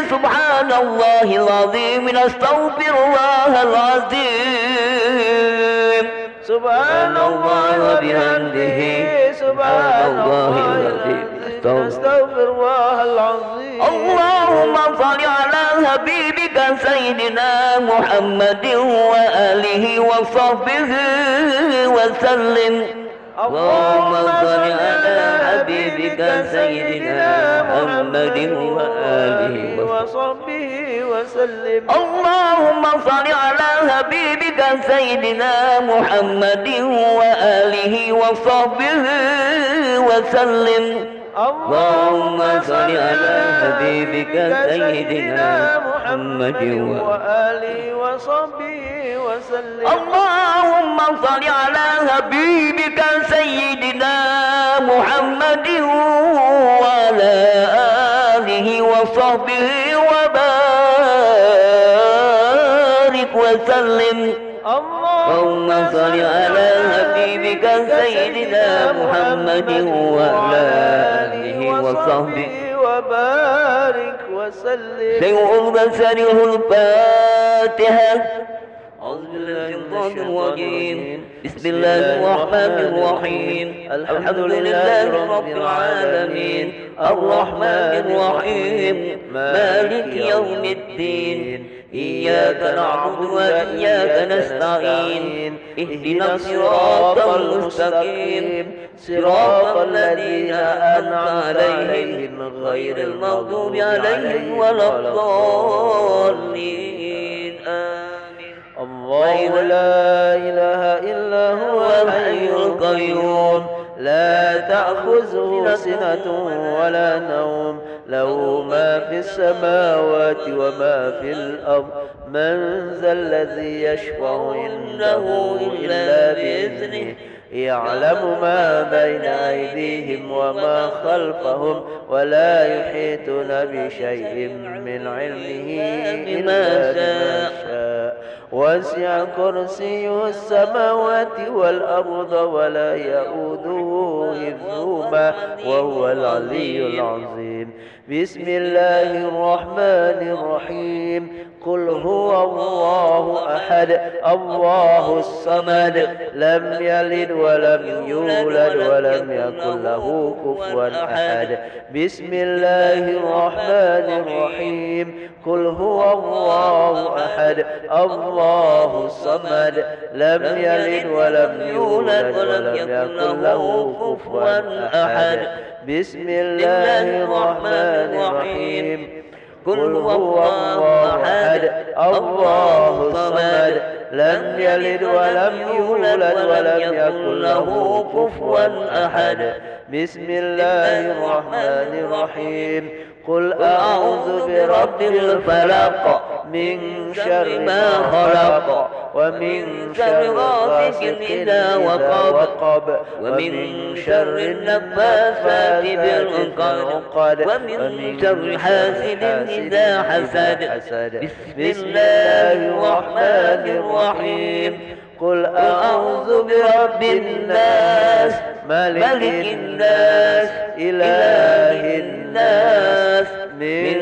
سبحان الله العظيم نستغفر الله العظيم سبحان الله وبحمده سبحان الله العظيم نستغفر الله العظيم اللهم صل على حبيبك سيدنا محمد وآله وصحبه وسلم اللهم صل على حبيبك سيدنا محمد وآله وصحبه وسلم اللهم صل على حبيبك سيدنا محمد وآله وصحبه وسلم اللهم صل على حبيبك سيدنا محمد وآله وصحبه وسلم اللهم صل على حبيبك سيدنا محمد وعلى آله وصحبه وبارك وسلم اللهم صل على حبيبك سيدنا محمد وعلى آله وصحبه وبارك وسلم شيء بسره الفاتحة أعوذ بالله من الشيطان الرجيم بسم الله الرحمن الرحيم الحمد لله رب العالمين الرحمن الرحيم مالك يوم الدين إياك نعبد وإياك نستعين اهدنا الصراط المستقيم صراط الذين أنعمت عليهم غير المغضوب عليهم ولا الضالين آمين الله لا إله إلا هو الحي القيوم لا تأخذه سنة ولا نوم له ما في السماوات وما في الأرض من ذا الذي يشفع عنده إلا بإذنه يعلم ما بين أيديهم وما خلفهم ولا يحيطون بشيء من علمه إلا بما شاء وسع كرسيه السماوات والأرض ولا يؤوده حفظهما وهو العلي العظيم بسم الله الرحمن الرحيم قل هو الله أحد الله الصمد لم يلد ولم يولد ولم يكن له كفوا أحد بسم الله الرحمن الرحيم قل هو الله أحد الله الصمد لم يلد ولم يولد ولم يكن له كفوا أحد بسم الله الرحمن الرحيم قل هو الله أحد الله الصمد لم يلد ولم يولد ولم يكن له كفوا أحد بسم الله الرحمن الرحيم قل أعوذ برب الفلق من شر ما خلق ومن شر غاسق إذا وقب ومن شر النفاثات بالعقد ومن شر حاسد إذا حسد بسم الله الرحمن الرحيم قل أعوذ برب الناس ملك الناس إله الناس من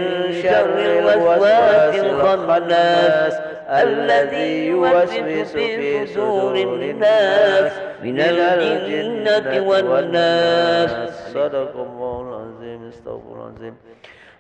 شر الوسواس الخناس الذي يوسوس في صدور الناس من الجنة والناس صدق الله العظيم استغفر الله العظيم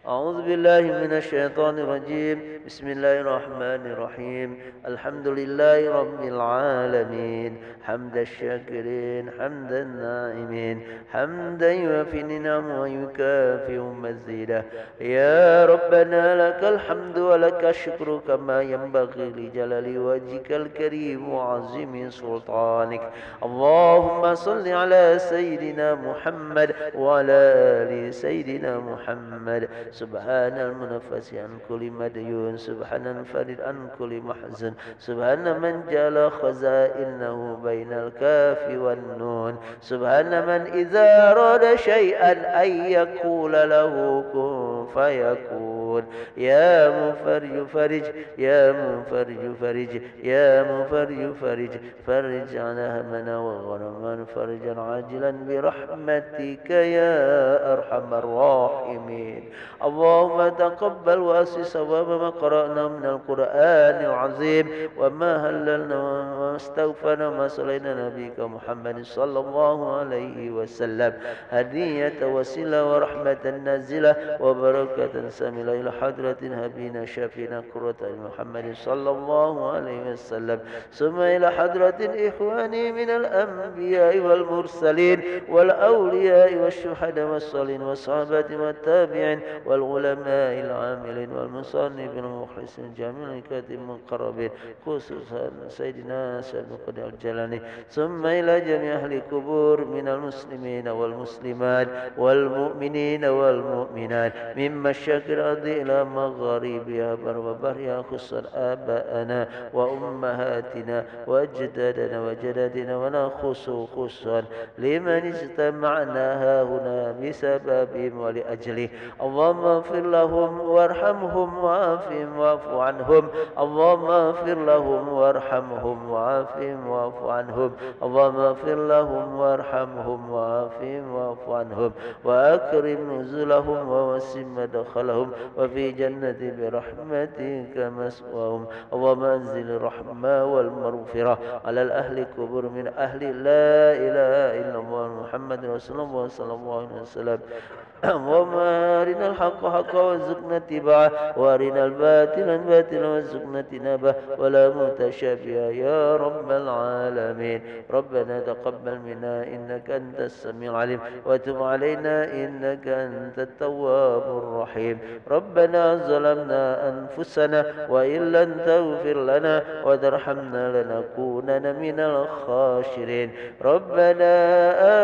أعوذ بالله من الشيطان الرجيم. بسم الله الرحمن الرحيم. الحمد لله رب العالمين حمد الشاكرين حمد الناعمين حمدا يوافي نعمه ويكافئ مزيدا. يا ربنا لك الحمد ولك الشكر كما ينبغي لجلال وجهك الكريم وعظيم سلطانك. اللهم صل على سيدنا محمد وعلى آل سيدنا محمد. سبحان المنفس عن كل مديون سبحان الفرد عن كل محزن سبحان من جعل خزائنه بين الكاف والنون سبحان من إذا أراد شيئا أن يقول له كن فيكون. يا مفرج فرج يا مفرج فرج يا مفرج فرج فرج عن همنا وغرما فرجا عاجلا برحمتك يا أرحم الراحمين. اللهم تقبل وأسس ثواب ما قرأنا من القرآن العظيم وما هللنا وما استغفرنا وما صلينا نبيك محمد صلى الله عليه وسلم هدية وسيلة ورحمة نازلة وبركة ساملة إلى حضرة هبينا شافينا قرة محمد صلى الله عليه وسلم ثم إلى حضرة إخواني من الأنبياء والمرسلين والأولياء والشهداء والصالحين والصحابة والتابعين والعلماء العاملين والمصنفين والمخلصين الجامعين الكاتب المقربين خصوصا سيدنا سيد القدر الجلاني ثم إلى جميع أهل القبور من المسلمين والمسلمات والمؤمنين والمؤمنات من مشرق الأرض إلى مغاربها بر وبرها خصوصا آباءنا وأمهاتنا وأجدادنا وجدادنا ولا خصوصا لمن اجتمعنا هنا بسببهم ولأجله. اللهم اغفر لهم وارحمهم وعافهم واعف عنهم. اللهم اغفر لهم وارحمهم وعافهم واعف عنهم. اللهم اغفر لهم وارحمهم وعافهم واعف عنهم وأكرم نزلهم ووسع مدخلهم وفي جنة برحمتك مسواهم. اللهم انزل الرحمة والمغفرة على الأهل الكبر من أهل لا إله إلا الله محمد رسول الله صلى الله عليه وسلم. اللهم أرنا الحق حقا وارزقنا اتباعه وأرنا الباطل باطلا وارزقنا اجتنابه ولا متشابها يا رب العالمين. ربنا تقبل منا إنك أنت السميع العليم وتب علينا إنك أنت التواب الرحيم. ربنا ظلمنا أنفسنا وإن لم تغفر لنا وترحمنا لنكونن من الخاسرين. ربنا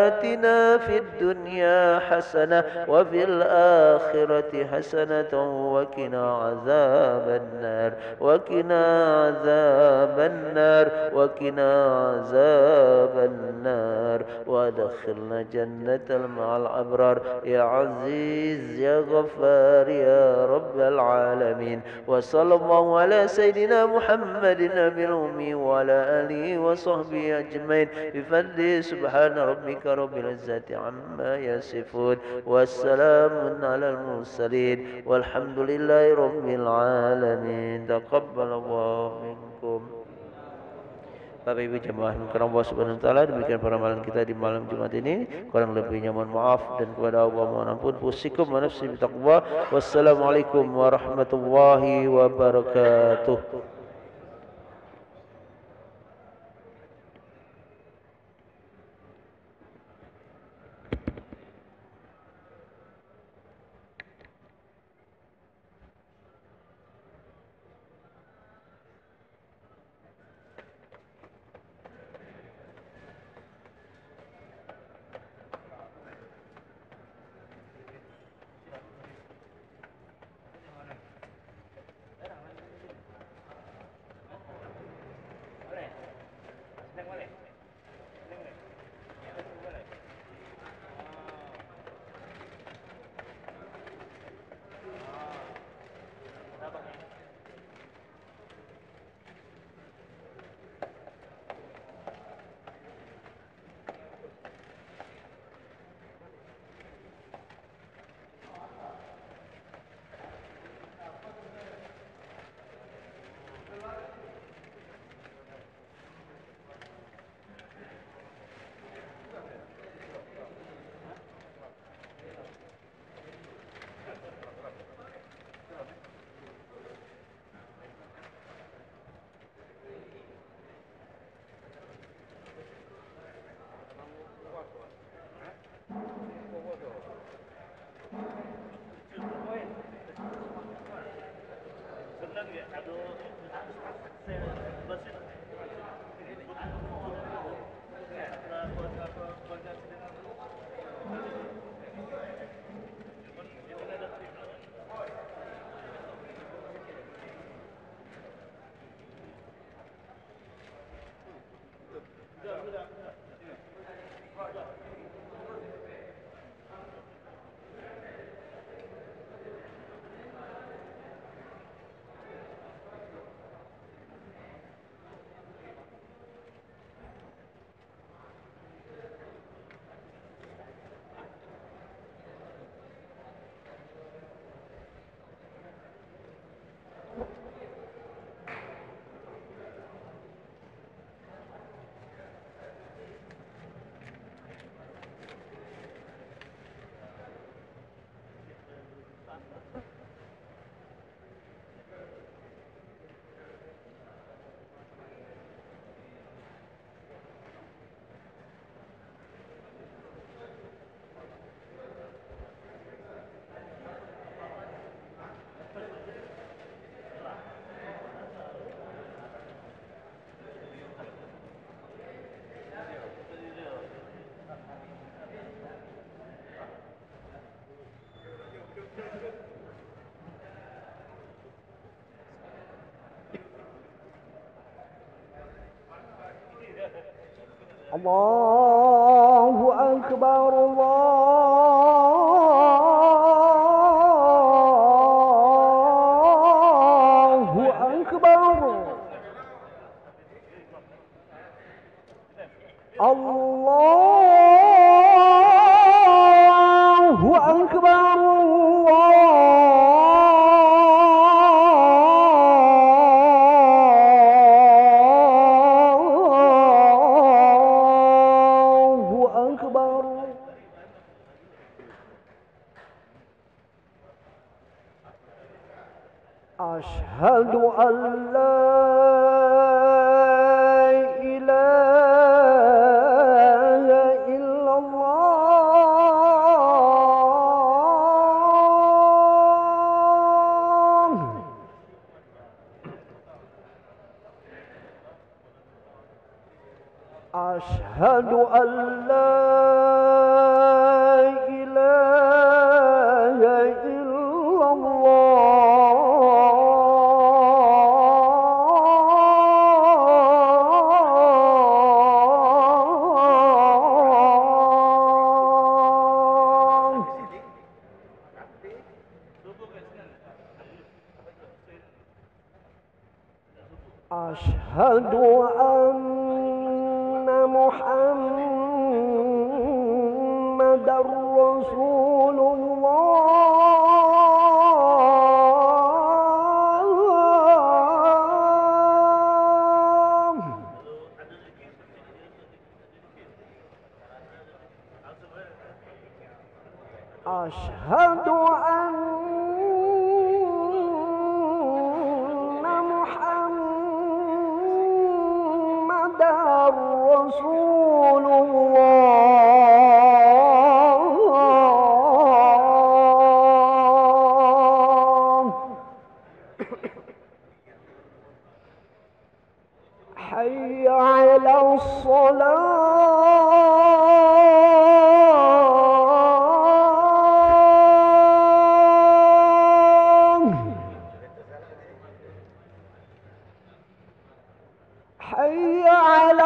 آتنا في الدنيا حسنة وفي الآخرة حسنة وقنا عذاب النار وقنا عذاب النار وقنا عذاب النار وادخلنا جنة مع الأبرار يا عزيز يا غفار يا رب العالمين. وصلى الله على سيدنا محمد النبي الأمي وعلى آله وصحبه أجمعين بفضل سبحان ربك رب العزة عما يصفون والسلام على المرسلين والحمد لله رب العالمين. تقبل الله منكم. Bapak Ibu jemaah karena Allah Subhanahu wa taala, demikian para amalan kita di malam Jumat ini. Kurang lebihnya mohon maaf dan kepada Allah mohon ampun. Fusikum wa nafsi bitaqwa. Wassalamualaikum warahmatullahi wabarakatuh. الله أكبر الله أكبر الله أكبر أشهد أن لا إله إلا الله أشهد أن لا إله إلا الله أشهد أن محمد رسول الله أشهد أن محمد رسول الله حي على الصلاة حي على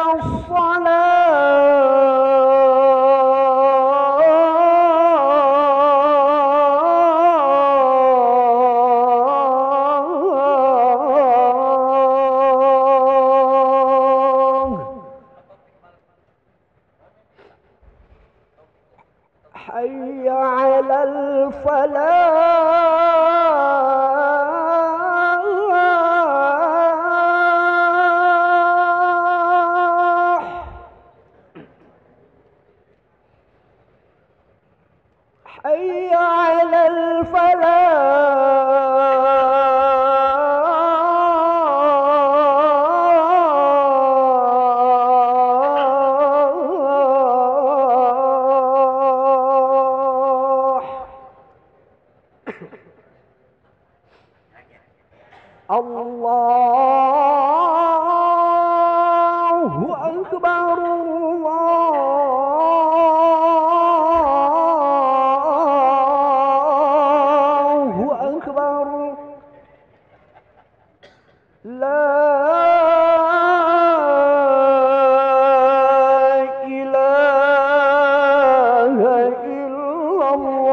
الصلاة حي على الفلاح حي على الفلاح الله أكبر الله أكبر لا إله إلا الله.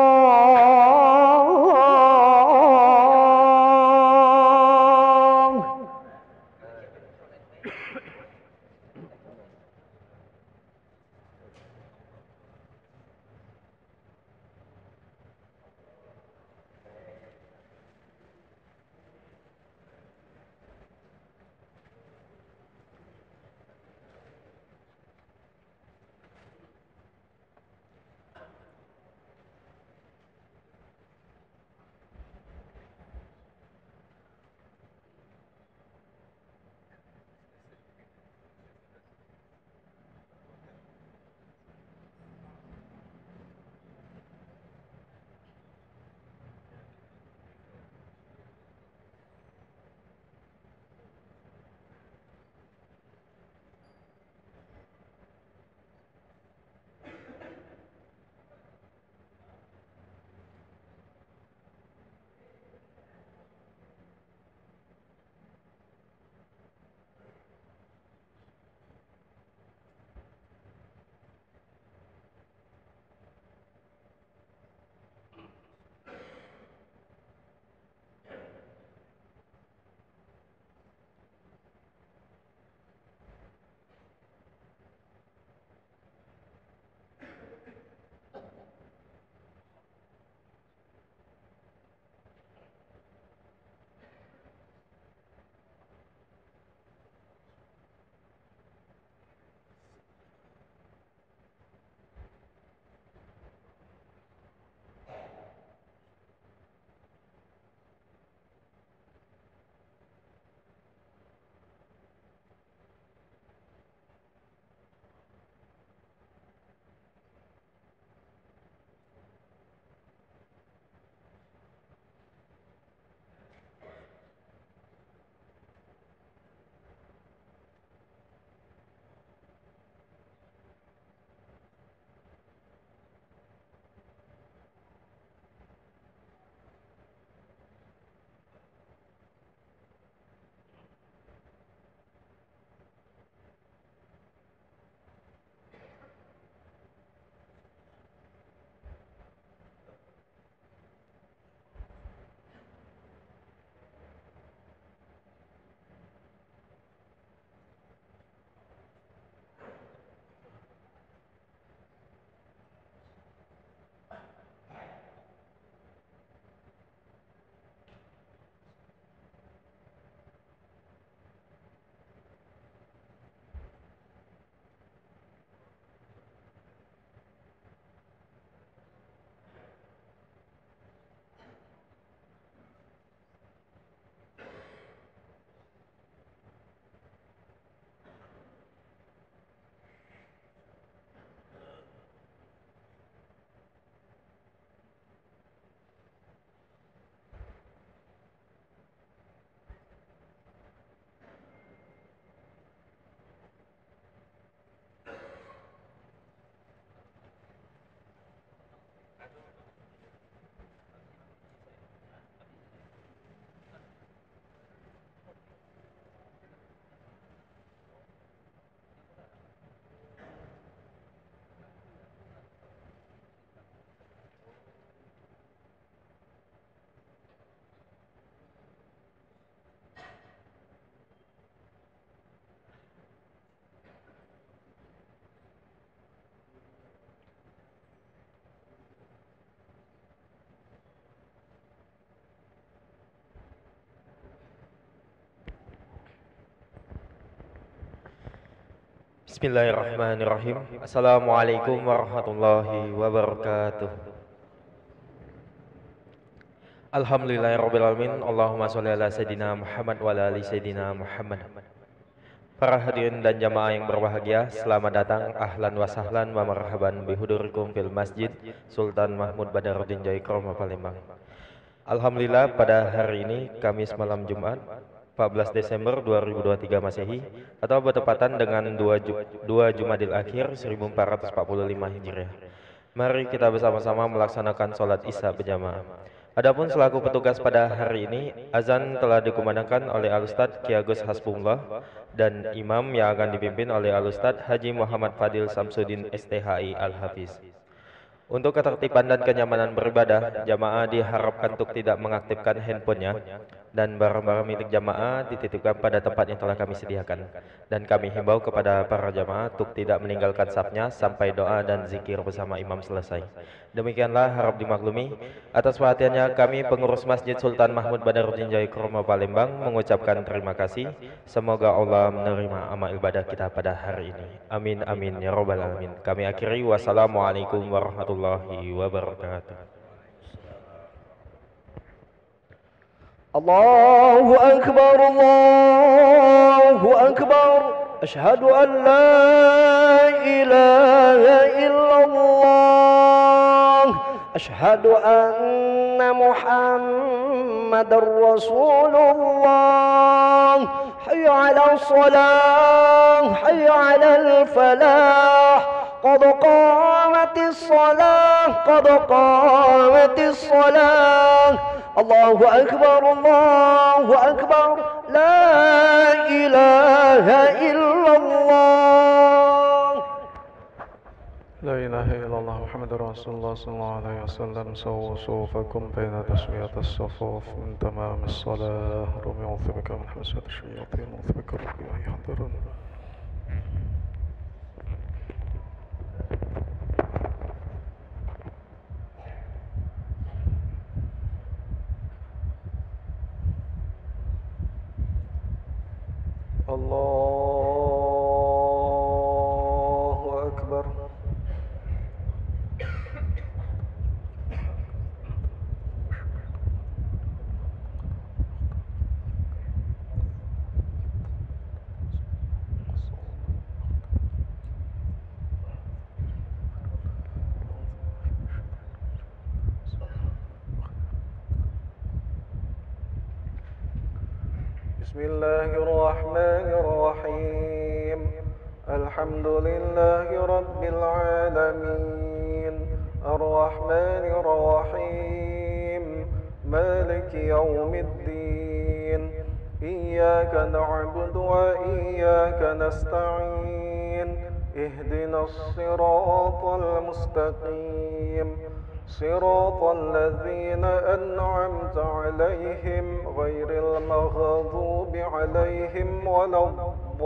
Bismillahirrahmanirrahim. Assalamualaikum warahmatullahi wabarakatuh. Alhamdulillahirrabbilalamin. Allahumma sholli ala Sayyidina Muhammad wa ala ali Sayyidina Muhammad. Para hadirin dan jamaah yang berbahagia, selamat datang, ahlan wa sahlan wa marhaban bihudurikum fil masjid Sultan Mahmud Badaruddin Jaya Kromo Palembang. Alhamdulillah, pada hari ini Kamis malam Jumat 14 Desember 2023 Masehi atau bertepatan dengan 2 Jumadil Akhir 1445 Hijriah. Mari kita bersama-sama melaksanakan sholat Isya berjamaah. Adapun selaku petugas pada hari ini, azan telah dikumandangkan oleh Al-Ustadz Ki Agus Hasbullah dan imam yang akan dipimpin oleh Al-Ustadz Haji Muhammad Fadil Samsudin STHI Al-Hafiz. Untuk ketertiban dan kenyamanan beribadah, jamaah diharapkan untuk tidak mengaktifkan handphonenya dan barang-barang milik jamaah dititipkan pada tempat yang telah kami sediakan. Dan kami himbau kepada para jamaah untuk tidak meninggalkan safnya sampai doa dan zikir bersama imam selesai. Demikianlah harap dimaklumi. Atas perhatiannya kami pengurus Masjid Sultan Mahmud Badaruddin Jayakromo Palembang mengucapkan terima kasih. Semoga Allah menerima amal ibadah kita pada hari ini. Amin amin ya rabbal alamin. Kami akhiri wassalamualaikum warahmatullahi wabarakatuh. Allahu Akbar, Allahu Akbar. Ashhadu an la ilaha illallah. Ashhadu anna Muhammadar Rasulullah. Hayya 'alal salah, hayya 'alal falah. قد قامت الصلاة قد قامت الصلاة الله أكبر الله أكبر لا إله إلا الله لا إله إلا الله محمد رسول الله صلى الله عليه وسلم سووا صفوفكم بين تسوية الصفوف من تمام الصلاة رمي عوذ بك من حمزة الشياطين وعوذ بك ربي أن يحضرون. الله أكبر. بسم الله الرحمن الرحيم الحمد لله رب العالمين الرحمن الرحيم مالك يوم الدين إياك نعبد وإياك نستعين اهدنا الصراط المستقيم صراط الذين أنعمت عليهم غير المغضوب عليهم ولا الضالين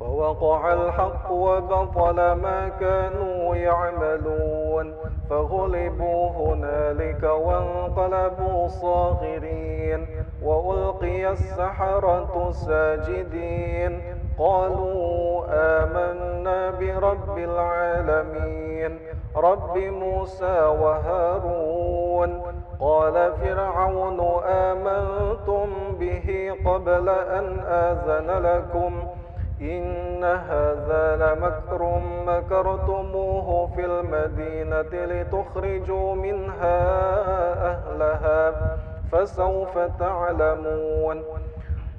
فوقع الحق وبطل ما كانوا يعملون فغلبوا هنالك وانقلبوا صاغرين وألقي السحرة ساجدين قالوا آمنا برب العالمين رب موسى وهارون قال فرعون آمنتم به قبل أن آذن لكم إن هذا لمكر مكرتموه في المدينة لتخرجوا منها أهلها فسوف تعلمون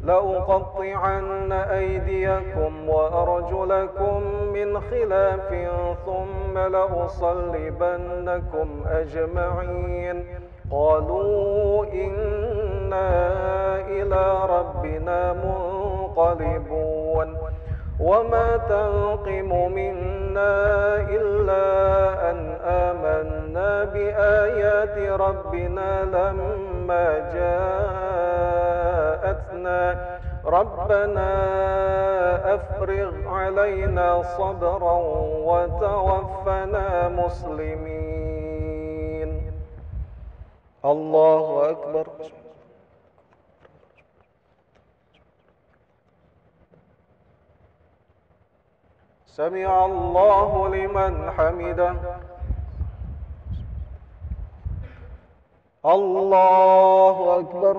لأقطعن أيديكم وأرجلكم من خلاف ثم لأصلبنكم أجمعين قالوا إنا إلى ربنا منقلبون وما تنقم منا إلا أن آمنا بآيات ربنا لما جاءتنا ربنا أفرغ علينا صبرا وتوفنا مسلمين. الله أكبر. سمع الله لمن حمده. الله أكبر.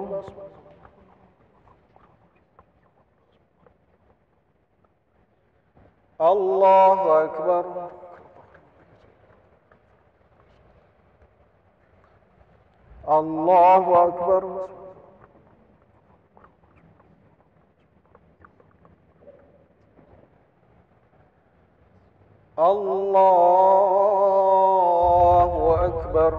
الله أكبر. الله أكبر. الله أكبر.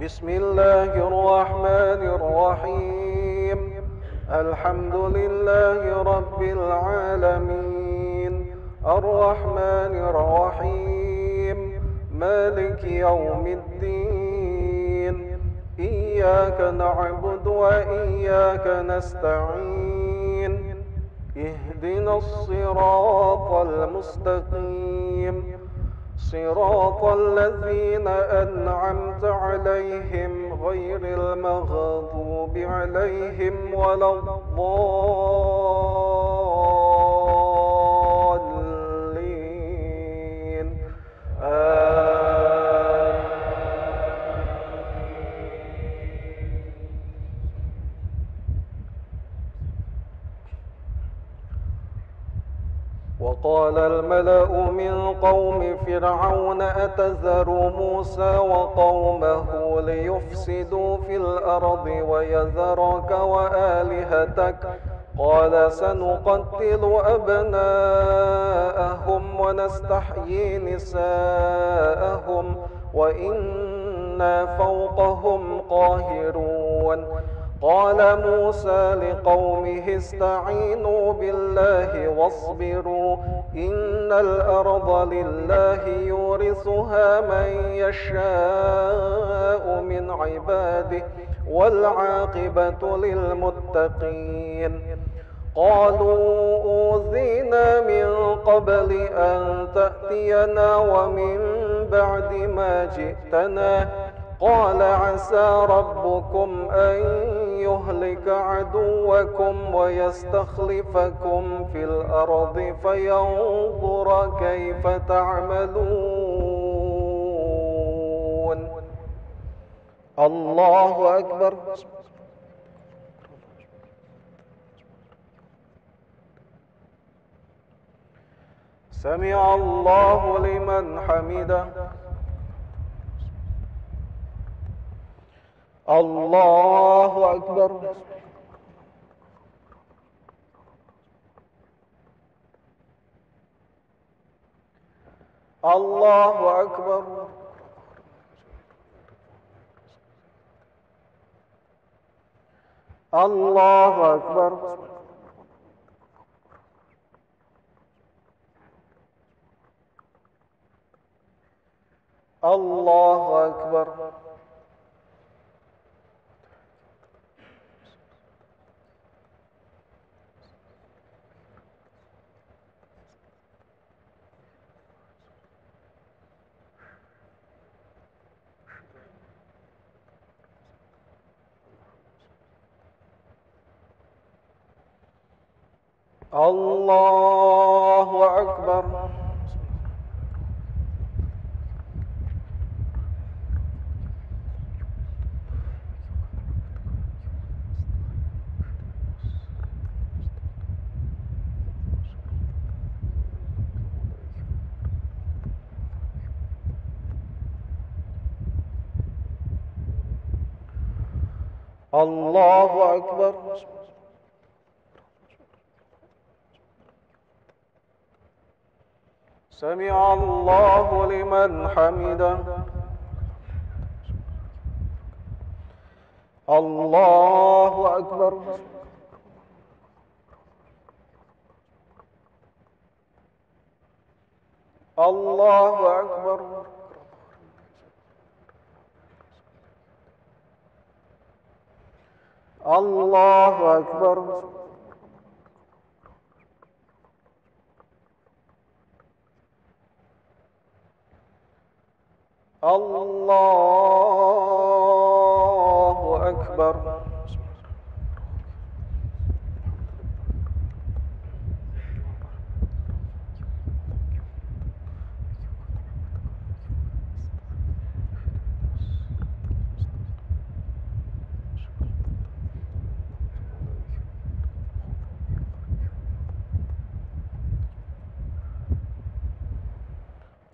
بسم الله الرحمن الرحيم. الحمد لله رب العالمين الرحمن الرحيم مالك يوم الدين إياك نعبد وإياك نستعين اهدنا الصراط المستقيم صراط الذين أنعمت عليهم غير المغضوب عليهم ولا الضالين وقال الملأ من قوم فرعون أتذر موسى وقومه ليفسدوا في الأرض ويذرك وآلهتك قال سنقتل أبناءهم ونستحيي نساءهم وإنا فوقهم قاهرون قال موسى لقومه استعينوا بالله واصبروا إن الأرض لله يورثها من يشاء من عباده والعاقبة للمتقين قالوا أوذينا من قبل أن تأتينا ومن بعد ما جئتنا قال عسى ربكم أن يهلك عدوكم ويستخلفكم في الأرض فينظر كيف تعملون. الله أكبر. سمع الله لمن حمده. الله أكبر. الله أكبر. الله أكبر. الله أكبر. الله أكبر. الله أكبر. سمع الله لمن حمده. الله أكبر. الله أكبر. الله أكبر. الله أكبر.